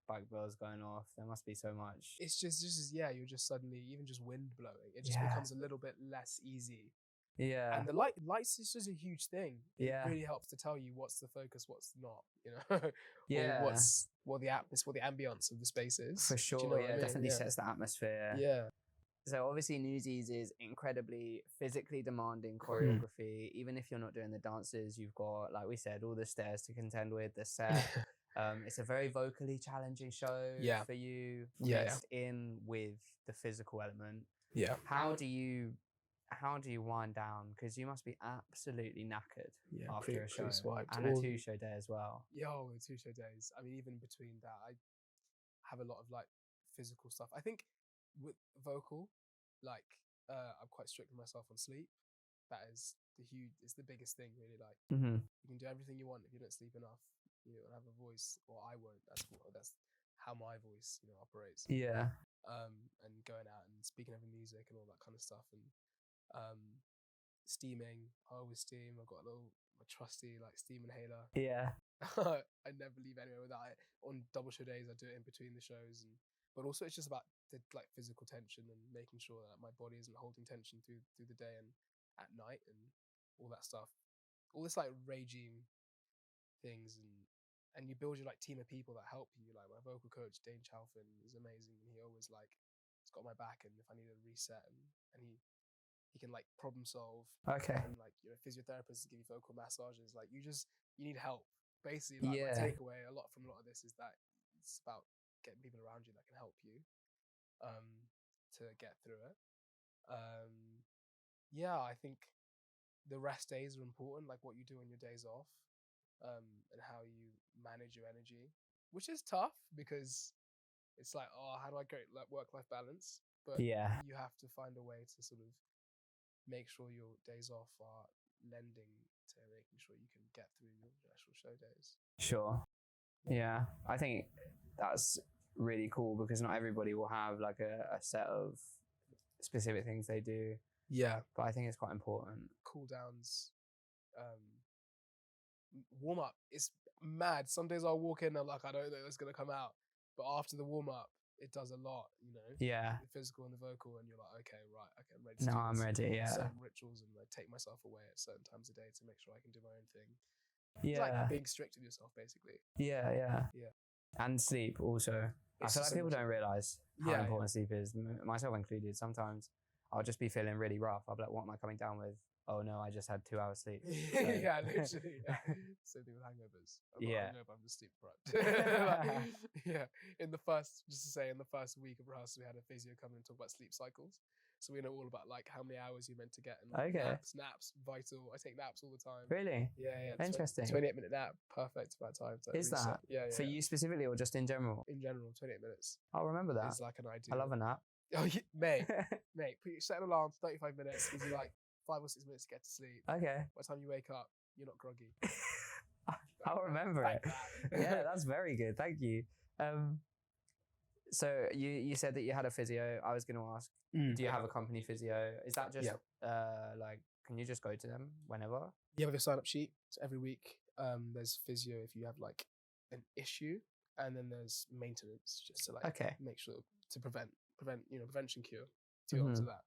bike bells going off. There must be so much. It's just you're just suddenly, even just wind blowing, it just becomes a little bit less easy. Yeah. And the lights is just a huge thing. It really helps to tell you what's the focus, what's not, you know. Or what the ambience of the space is. For sure. Do you know what I mean? Definitely sets the atmosphere. Yeah. So obviously Newsies is incredibly physically demanding choreography. Even if you're not doing the dances, you've got, like we said, all the stairs to contend with, the set. It's a very vocally challenging show for you, mixed in with the physical element. Yeah. How do you wind down? Because you must be absolutely knackered after a show. And a 2-show day as well. Yeah, 2-show days. I mean, even between that, I have a lot of like physical stuff. I think with vocal, like I'm quite strict with myself on sleep. That is it's the biggest thing, really. Like you can do everything you want if you don't sleep enough. You don't have a voice, or I won't. That's how my voice, operates. Yeah. And going out and speaking over music and all that kind of stuff, and steaming. I always steam. I've got my trusty like steam inhaler. Yeah. I never leave anywhere without it. On double show days, I do it in between the shows, but also it's just about the like physical tension and making sure that my body isn't holding tension through the day and at night and all that stuff. All this like regime things, and you build your like team of people that help you. Like my vocal coach Dane Chalfin is amazing, and he always like has got my back, and if I need a reset, and he can like problem solve. Okay. And like physiotherapists give you vocal massages. Like you need help. Basically, like my takeaway from a lot of this is that it's about getting people around you that can help you to get through it. I think the rest days are important, like what you do on your days off, and how you manage your energy, which is tough because it's like, how do I get like work-life balance? But you have to find a way to sort of make sure your days off are lending to making sure you can get through your actual show days. Sure. Yeah, I think that's really cool because not everybody will have like a set of specific things they do. Yeah. But I think it's quite important. Cool downs, warm up. It's mad. Some days I'll walk in and I'm like, I don't know what's going to come out. But after the warm up, it does a lot, Yeah. The physical and the vocal, and you're like, okay, right, okay, I'm ready. I'm ready, yeah. Certain rituals, and like take myself away at certain times of day to make sure I can do my own thing. Yeah. It's like being strict with yourself, basically. Yeah. And sleep also. I feel like people don't realise how important sleep is, myself included. Sometimes I'll just be feeling really rough. I'll be like, what am I coming down with? Oh no, I just had 2 hours sleep. So. Yeah, literally. Same thing with hangovers. I'm just sleep deprived. In the first week of rehearsal, we had a physio come in and talk about sleep cycles. So we know all about like how many hours you're meant to get, and naps, vital. I take naps all the time. Really? Yeah. Interesting. 28-minute nap, perfect about time. Is that? Yeah. For you specifically, or just in general? In general, 28 minutes. I'll remember that. It's like an idea. I love a nap. Oh, mate, set an alarm, 35 minutes. Gives you like 5 or 6 minutes to get to sleep. Okay. By the time you wake up, you're not groggy. I'll remember it. Yeah, that's very good. Thank you. So you said that you had a physio. I was going to ask, do you have a company physio? Is that just like, can you just go to them whenever? You have a sign-up sheet. So every week there's physio if you have like an issue, and then there's maintenance just to like make sure to prevent prevention cure to answer that.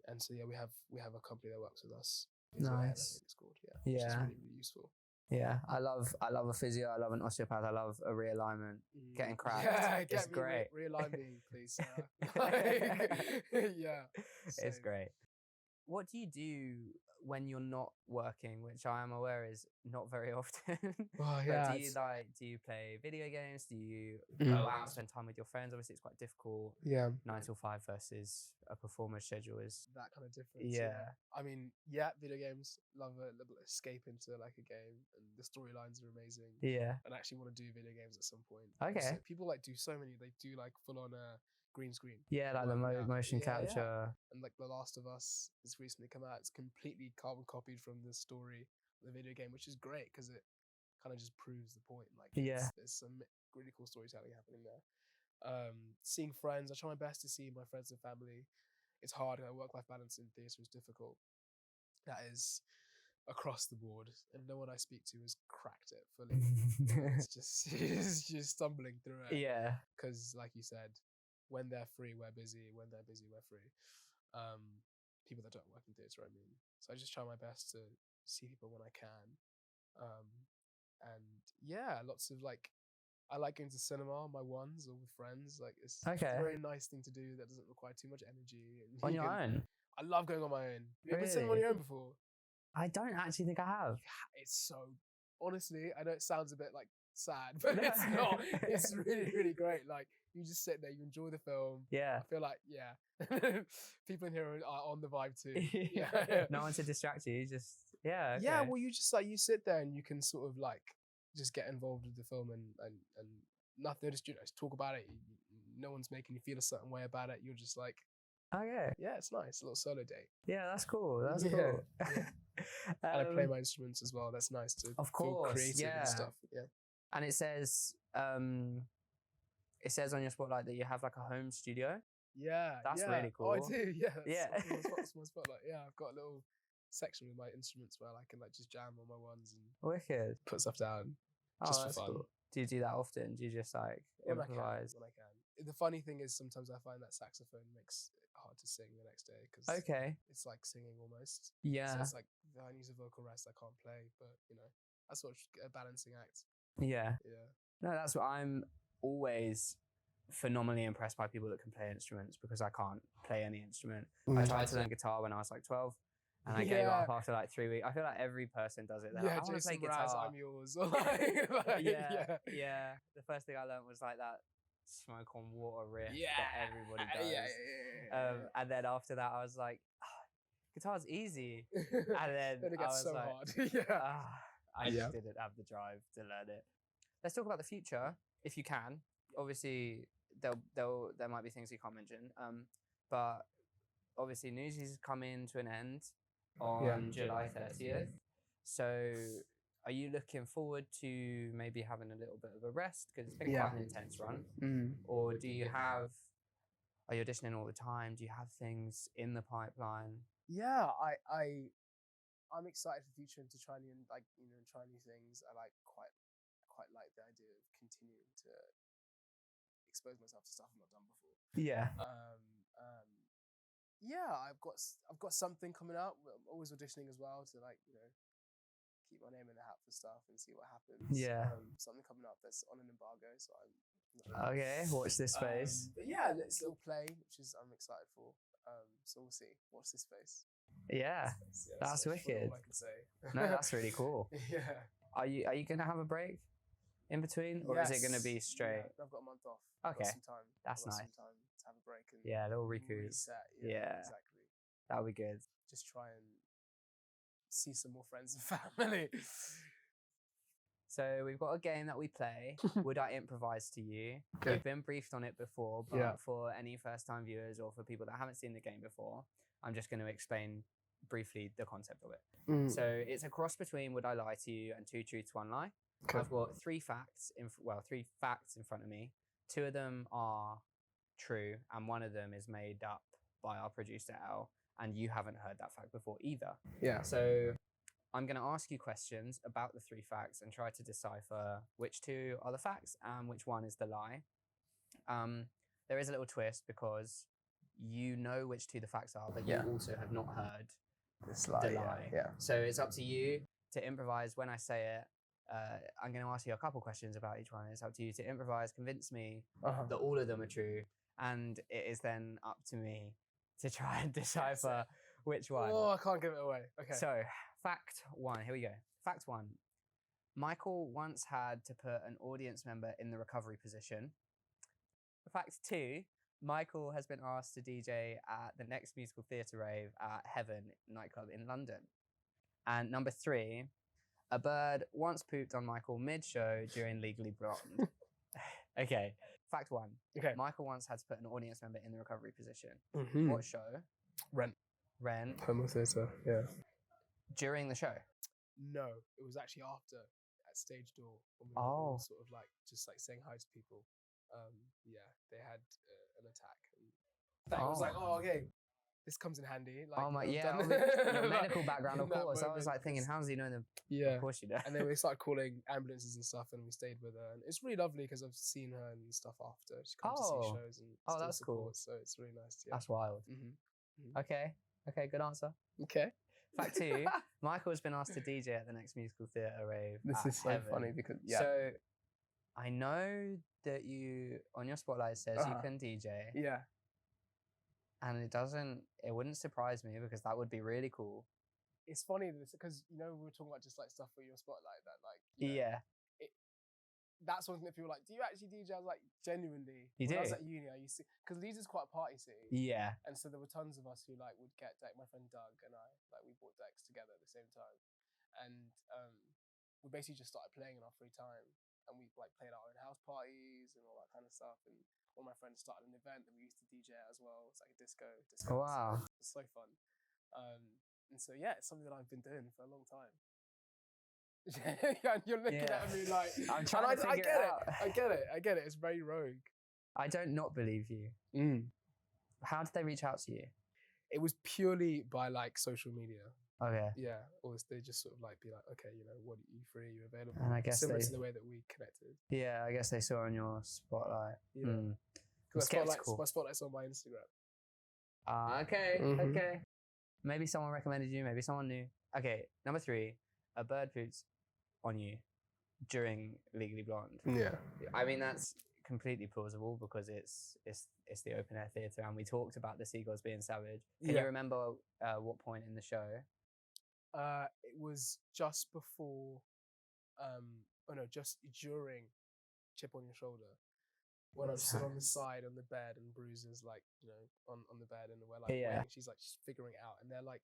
And so yeah, we have a company that works with us. Elle, I Nice. think it's called, which is really, really useful. Yeah, I love a physio. I love an osteopath. I love a realignment. Getting cracked. Yeah, It's great. Realign me, please. Yeah, It's same. great. What do you do when you're not working, which I am aware is not very often? Oh, But yeah, do you play video games? Do you Mm. go out and spend time with your friends? Obviously, it's quite difficult. yeah, 9 till 5 versus a performer's schedule is. that kind of difference. Yeah. I mean, yeah, video games, love a little escape into like a game, and the storylines are amazing. Yeah. And I actually want to do video games at some point. Okay. So people like do so many. They do like full on green screen. Yeah, like the Working out. motion Yeah, yeah. capture. And like The Last of Us has recently come out. It's completely carbon copied from the story of the video game, which is great because it kind of just proves the point. Like, Yeah. there's some really cool storytelling happening there. Seeing friends, I try my best to see my friends and family. It's hard. Work-life balance in theatre is difficult. That is across the board, and no one I speak to has cracked it fully. It's just stumbling through it. Yeah. Because, like you said, when they're free, we're busy. When they're busy, we're free. People that don't work in theatre, I mean. So I just try my best to see people when I can. And yeah, lots of like, I like going to cinema on my ones or with friends. Like, it's a very nice thing to do that doesn't require too much energy. And On your own? I love going on my own. Have you ever been cinema on Really? your own before? I don't actually think I have. It's so, honestly, I know it sounds a bit like sad, but it's not. It's really, really great. Like, you just sit there, you enjoy the film. Yeah. I feel like, yeah, people in here are on the vibe too. Yeah. No one to distract you. Just, yeah. Yeah, okay. well, you just like, you sit there and you can sort of like just get involved with the film and nothing, just, you know, just talk about it. No one's making you feel a certain way about it. You're just like, Okay. yeah, it's nice. A little solo date. Yeah, that's cool. That's Yeah, cool. yeah. And I play my instruments as well. That's nice to Of feel course, creative yeah. and stuff. Yeah. And it says on your spotlight that you have like a home studio. Yeah. That's yeah. really Oh, I cool. do. Yeah. Yeah. That's my spotlight. Yeah, I've got a little section with my instruments where I can like just jam on my ones and Wicked. put stuff down. Oh, Just for that's fun. cool. Do you do that often? Do you just like When I improvise? can. The funny thing is sometimes I find that saxophone makes it hard to sing the next day because Okay. it's like singing almost. Yeah. So it's like I need a vocal rest. I can't play, but you know, that's sort of a balancing act. Yeah. Yeah. No, that's what I'm always phenomenally impressed by people that can play instruments because I can't play any instrument. I tried to learn guitar when I was like 12 and I gave up after like 3 weeks. I feel like every person does it. They're like, I want to play Jason Mraz, guitar. I'm yours. Yeah. The first thing I learned was like that smoke on water riff Yeah. that everybody does. Yeah. And then after that, I was like, guitar's easy. And then Then it I gets was so like, hard. Yeah. I just didn't have the drive to learn it. Let's talk about the future, if you can. Obviously, there might be things you can't mention. But obviously, Newsies is coming to an end on July 30th. So, are you looking forward to maybe having a little bit of a rest because it's been quite an intense run? Or do you have? Are you auditioning all the time? Do you have things in the pipeline? Yeah, I'm excited for the future and to try new try new things. I quite like the idea of continuing to expose myself to stuff I've not done before. Yeah. Yeah, I've got something coming out. I'm always auditioning as well to like, you know, keep my name in the hat for stuff and see what happens. Yeah. Something coming up that's on an embargo, so I'm Okay, watch this space. But yeah, let's little play, which is I'm excited for. So we'll see. Watch this space. Yeah, that's wicked. All I can say. No, that's really cool. Yeah. Are you gonna have a break in between, or is it gonna be straight? Yeah, I've got a month off. Okay, some time. that's I've got nice. Some time to have a break and Yeah, a little recoup. reset. Yeah. Exactly. That would be good. Just try and see some more friends and family. So we've got a game that we play. Would I improvise to you? Okay. We've been briefed on it before, but Yeah. for any first-time viewers or for people that haven't seen the game before, I'm just going to explain briefly the concept of it. So it's a cross between Would I Lie to You and Two Truths, One Lie. Okay. I've got three facts in front of me. Two of them are true, and one of them is made up by our producer Elle, and you haven't heard that fact before either. Yeah. So I'm going to ask you questions about the three facts and try to decipher which two are the facts and which one is the lie. There is a little twist because you know which two the facts are, but you also have not heard It's the like, lie. yeah. So it's up to you to improvise when I say it. I'm going to ask you a couple questions about each one. It's up to you to improvise, convince me that all of them are true, and it is then up to me to try and decipher which one. Oh, I can't give it away. Okay. So, fact one, here we go. Fact one. Michael once had to put an audience member in the recovery position. Fact two, Michael has been asked to DJ at the next musical theatre rave at Heaven nightclub in London. And number three, a bird once pooped on Michael mid-show during Legally Blonde. Okay, fact one. Okay. Michael once had to put an audience member in the recovery position. Mm-hmm. What show? Rent. Homo theatre, yeah. During the show? No, it was actually after, at stage door, when we were all sort of like, just like saying hi to people. Yeah, they had an attack. And I was like, oh, okay, this comes in handy. Like, oh my, yeah, your medical background, of course. I was like thinking, how's he know them? Yeah. Of course you do. And then we started calling ambulances and stuff, and we stayed with her. And it's really lovely because I've seen her and stuff after. She comes to see shows and still that's cool. supports, so it's really nice. Yeah. That's wild. Mm-hmm. Okay, good answer. Okay. Fact two, Michael has been asked to DJ at the next musical theatre rave. This is so Heaven. funny because, So, I know that you, on your spotlight, it says you can DJ. Yeah. And it wouldn't surprise me because that would be really cool. It's funny because, you know, we were talking about just like stuff for your spotlight that like, that's one thing that people are like, do you actually DJ? I was like, genuinely. You when do? I was at uni, I used to, because Leeds is quite a party city. Yeah. And so there were tons of us who like would get deck. My friend Doug and I, like we bought decks together at the same time. And we basically just started playing in our free time. And we like played our own house parties and all that kind of stuff. And one of my friends started an event that we used to DJ at as well. It's like a disco. Wow. It's so fun. And so yeah, it's something that I've been doing for a long time. Yeah, and you're looking at me like I'm trying to figure it out. I get it. It's very rogue. I don't not believe you. How did they reach out to you? It was purely by like social media. Okay. Yeah, or they just sort of like be like, okay, you know, what are you free? Are you available? And I guess similar to the way that we connected. Yeah, I guess they saw on your spotlight. Yeah. My spotlight's on my Instagram. Okay. Okay. Maybe someone recommended you. Maybe someone knew. Okay, number three, a bird poops on you during Legally Blonde. Yeah. I mean, that's completely plausible because it's the open air theatre, and we talked about the seagulls being savage. Can you remember what point in the show? It was just before, just during Chip on Your Shoulder, when I'm stood on the side on the bed and Bruiser's like, you know, on the bed and we're like waiting. She's like she's figuring it out, and they're like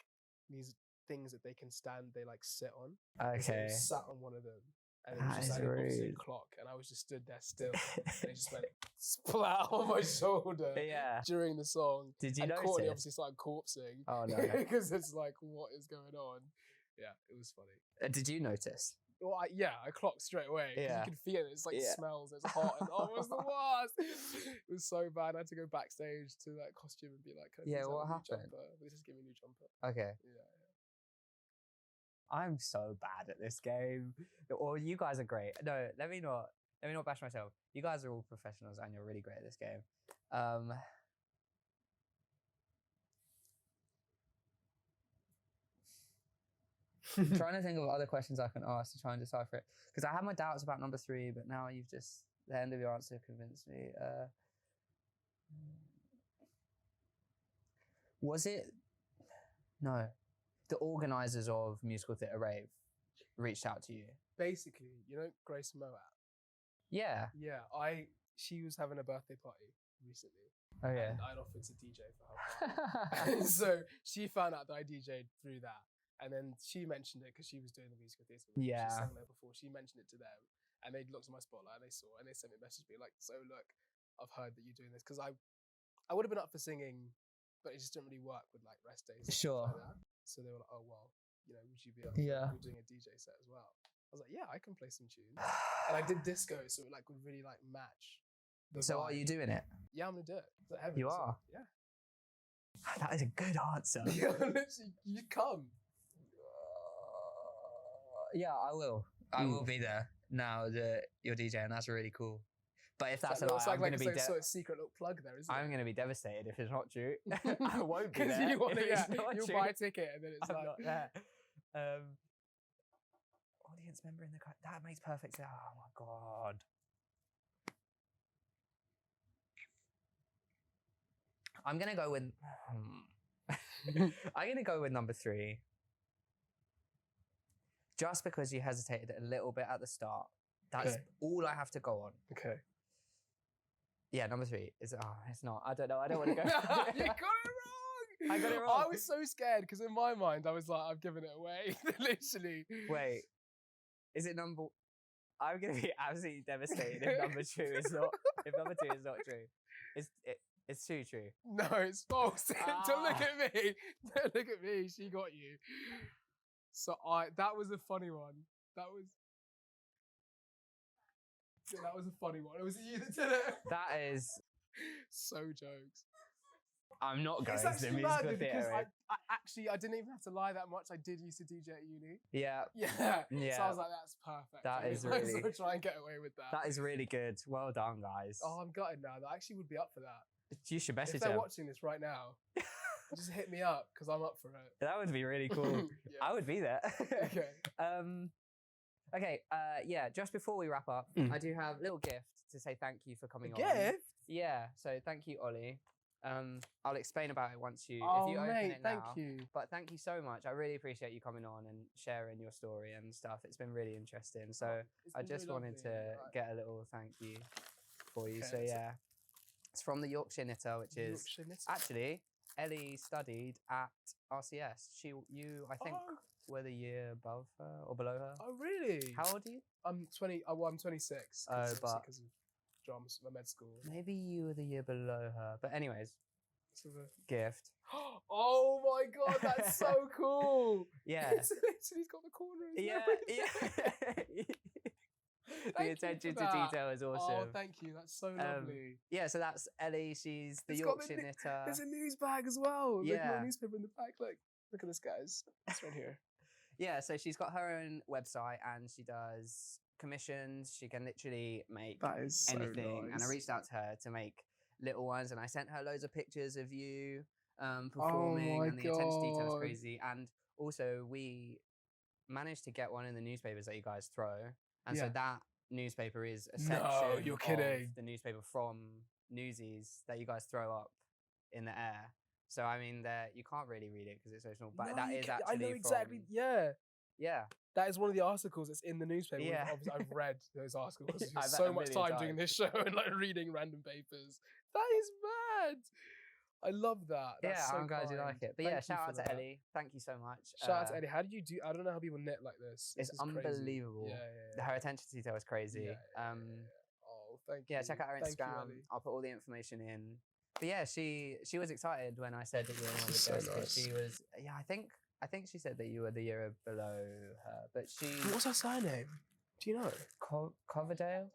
these things that they can stand. They like sit on. Okay. So sat on one of them. And it was just like an opposite clock, and I was just stood there still, and it just went splat on my shoulder during the song. Did you and notice? Courtney obviously started corpsing. Oh no! Because it's like, what is going on? Yeah, it was funny. Did you notice? Well, I clocked straight away. You can feel it. It's like smells. It's hot. And, it was the worst. It was so bad. I had to go backstage to that costume and be like, what happened? They just give me a new jumper. Okay. Yeah. I'm so bad at this game. Or you guys are great. No, let me not bash myself. You guys are all professionals and you're really great at this game. I'm trying to think of other questions I can ask to try and decipher it. Because I had my doubts about number three, but now you've just, the end of your answer convinced me. Was it? No. The organisers of Musical Theatre Rave reached out to you. Basically, you know Grace Moat? Yeah. Yeah, she was having a birthday party recently. Oh yeah. And I'd offered to DJ for her party. So she found out that I DJ'd through that. And then she mentioned it because she was doing the musical theatre. Yeah. She sang there before. She mentioned it to them. And they looked at my spotlight and they saw, and they sent me a message being like, so look, I've heard that you're doing this. Because I would have been up for singing, but it just didn't really work with like rest days. Sure. Like that. So they were like, oh, well, you know, would you be up for doing a DJ set as well? I was like, yeah, I can play some tunes. And I did disco, so it like would really like match. So are you doing it? Yeah, I'm gonna do it. You are? Yeah. That is a good answer. Yeah, literally, you come. Yeah, I will. I will be there now that you're DJing. That's really cool. But if that's a It's lie, like, I'm going to it's be like a sort of secret little plug there, isn't it? I'm going to be devastated if it's not true. I won't be Because there. you want if to, it's not you'll true. buy a ticket and then it's I'm like... not there. Audience member in the crowd. That makes perfect sense. Oh my god. I'm gonna go with. I'm gonna go with number 3. Just because you hesitated a little bit at the start. That's all I have to go on. Okay. Yeah, number 3 is. Oh, it's not. I don't know. I don't want to go. You got it wrong. I got it wrong. I was so scared because in my mind I was like, I've given it away. Literally. Wait. Is it number? I'm gonna be absolutely devastated if number 2 is not. If number 2 is not true. It's too true. No, it's false. Don't look at me. Don't look at me. She got you. So that was a funny one. That was a funny one. It was you that did it. That is so jokes. I'm not going It's to the actually musical mad because theatre. I didn't even have to lie that much. I did used to DJ at uni. Yeah. Yeah. So I was like, that's perfect. That is I really. was try and get away with that. That is really good. Well done, guys. Oh, I'm gutted now. I actually would be up for that. You should message If they're them. watching this right now, just hit me up because I'm up for it. That would be really cool. Yeah. I would be there. Okay. Okay. Yeah. Just before we wrap up, I do have a little gift to say thank you for coming on. Gift? Yeah. So thank you, Ollie. I'll explain about it once you Oh, if you open mate, it now. thank you. But thank you so much. I really appreciate you coming on and sharing your story and stuff. It's been really interesting. So It's I been just really wanted lovely. to get a little thank you for you. Okay, So let's- yeah, it's from the Yorkshire Knitter, which is Yorkshire Knitter. actually Ellie studied at RCS. You I think Oh. were the year above her or below her. Oh, really? How old are you? I'm 20. Oh, well, I'm 26. Oh, but- because of drama, my med school. Maybe you were the year below her. But anyways, So gift. oh my god, that's so cool! Yeah. It's literally got the corner. and Yeah. everything. The Thank you attention for to that. detail is Oh, awesome. thank you. That's so lovely. Yeah, so that's Ellie. She's the It's got Yorkshire the Knitter. There's a news bag as well. Look, Yeah. a newspaper in the back. Look at this, guys. It's right here. Yeah, so she's got her own website and she does commissions. She can literally make That is so anything. And I nice. reached out to her to make little ones, and I sent her loads of pictures of you performing, my and the attention to detail is God. crazy. And also, we managed to get one in the newspapers that you guys throw, and so Yeah. that newspaper is a No, section you're of kidding. the newspaper from Newsies that you guys throw up in the air. So I mean, you can't really read it because it's so small, but No, that you is can't- actually I know exactly. from- Yeah. yeah. That is one of the articles that's in the newspaper. Yeah. Obviously, I've read those articles. I Spent bet so a much million time doing this show and reading random papers. That is mad. I love that. That's Yeah, so I'm glad you kind. like it. But Thank yeah, you shout for out to that. Ellie. Thank you so much. Shout out to Eddie. How did you do? I don't know how people knit like this. It's This is crazy. unbelievable. Yeah. Her attention to detail is crazy. Oh, thank you. Yeah, check out her Thank you, Instagram. Ellie. I'll put all the information in. But yeah, she was excited when I said that you were one of the So guests. 'Cause nice. She was I think she said that you were the year below her, but she What's her surname? Do you know? Coverdale.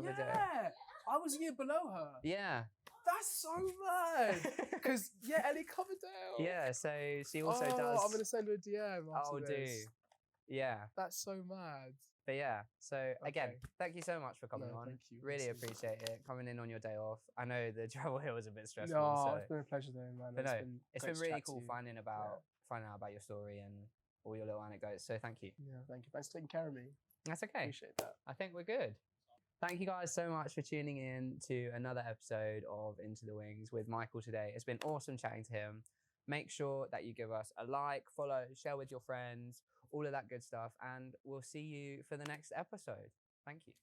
Yeah, I was a year below her. Yeah. That's so mad. Because Ellie Coverdale. Yeah. So she also oh, does. I'm gonna send her a DM. After Oh, do. this. Yeah. That's so mad. But yeah. So again, Okay. thank you so much for coming No, on. thank you. Really This is- appreciate it coming in on your day off. I know the travel here was a bit stressful. No, so. it's been a pleasure though, man. But no, great it's been to really chat to cool you. finding out about your story and all your little anecdotes. So thank you. Yeah, thank you. Thanks for taking care of me. That's okay. Appreciate that. I think we're good. Thank you guys so much for tuning in to another episode of Into the Wings with Michael today. It's been awesome chatting to him. Make sure that you give us a like, follow, share with your friends, all of that good stuff. And we'll see you for the next episode. Thank you.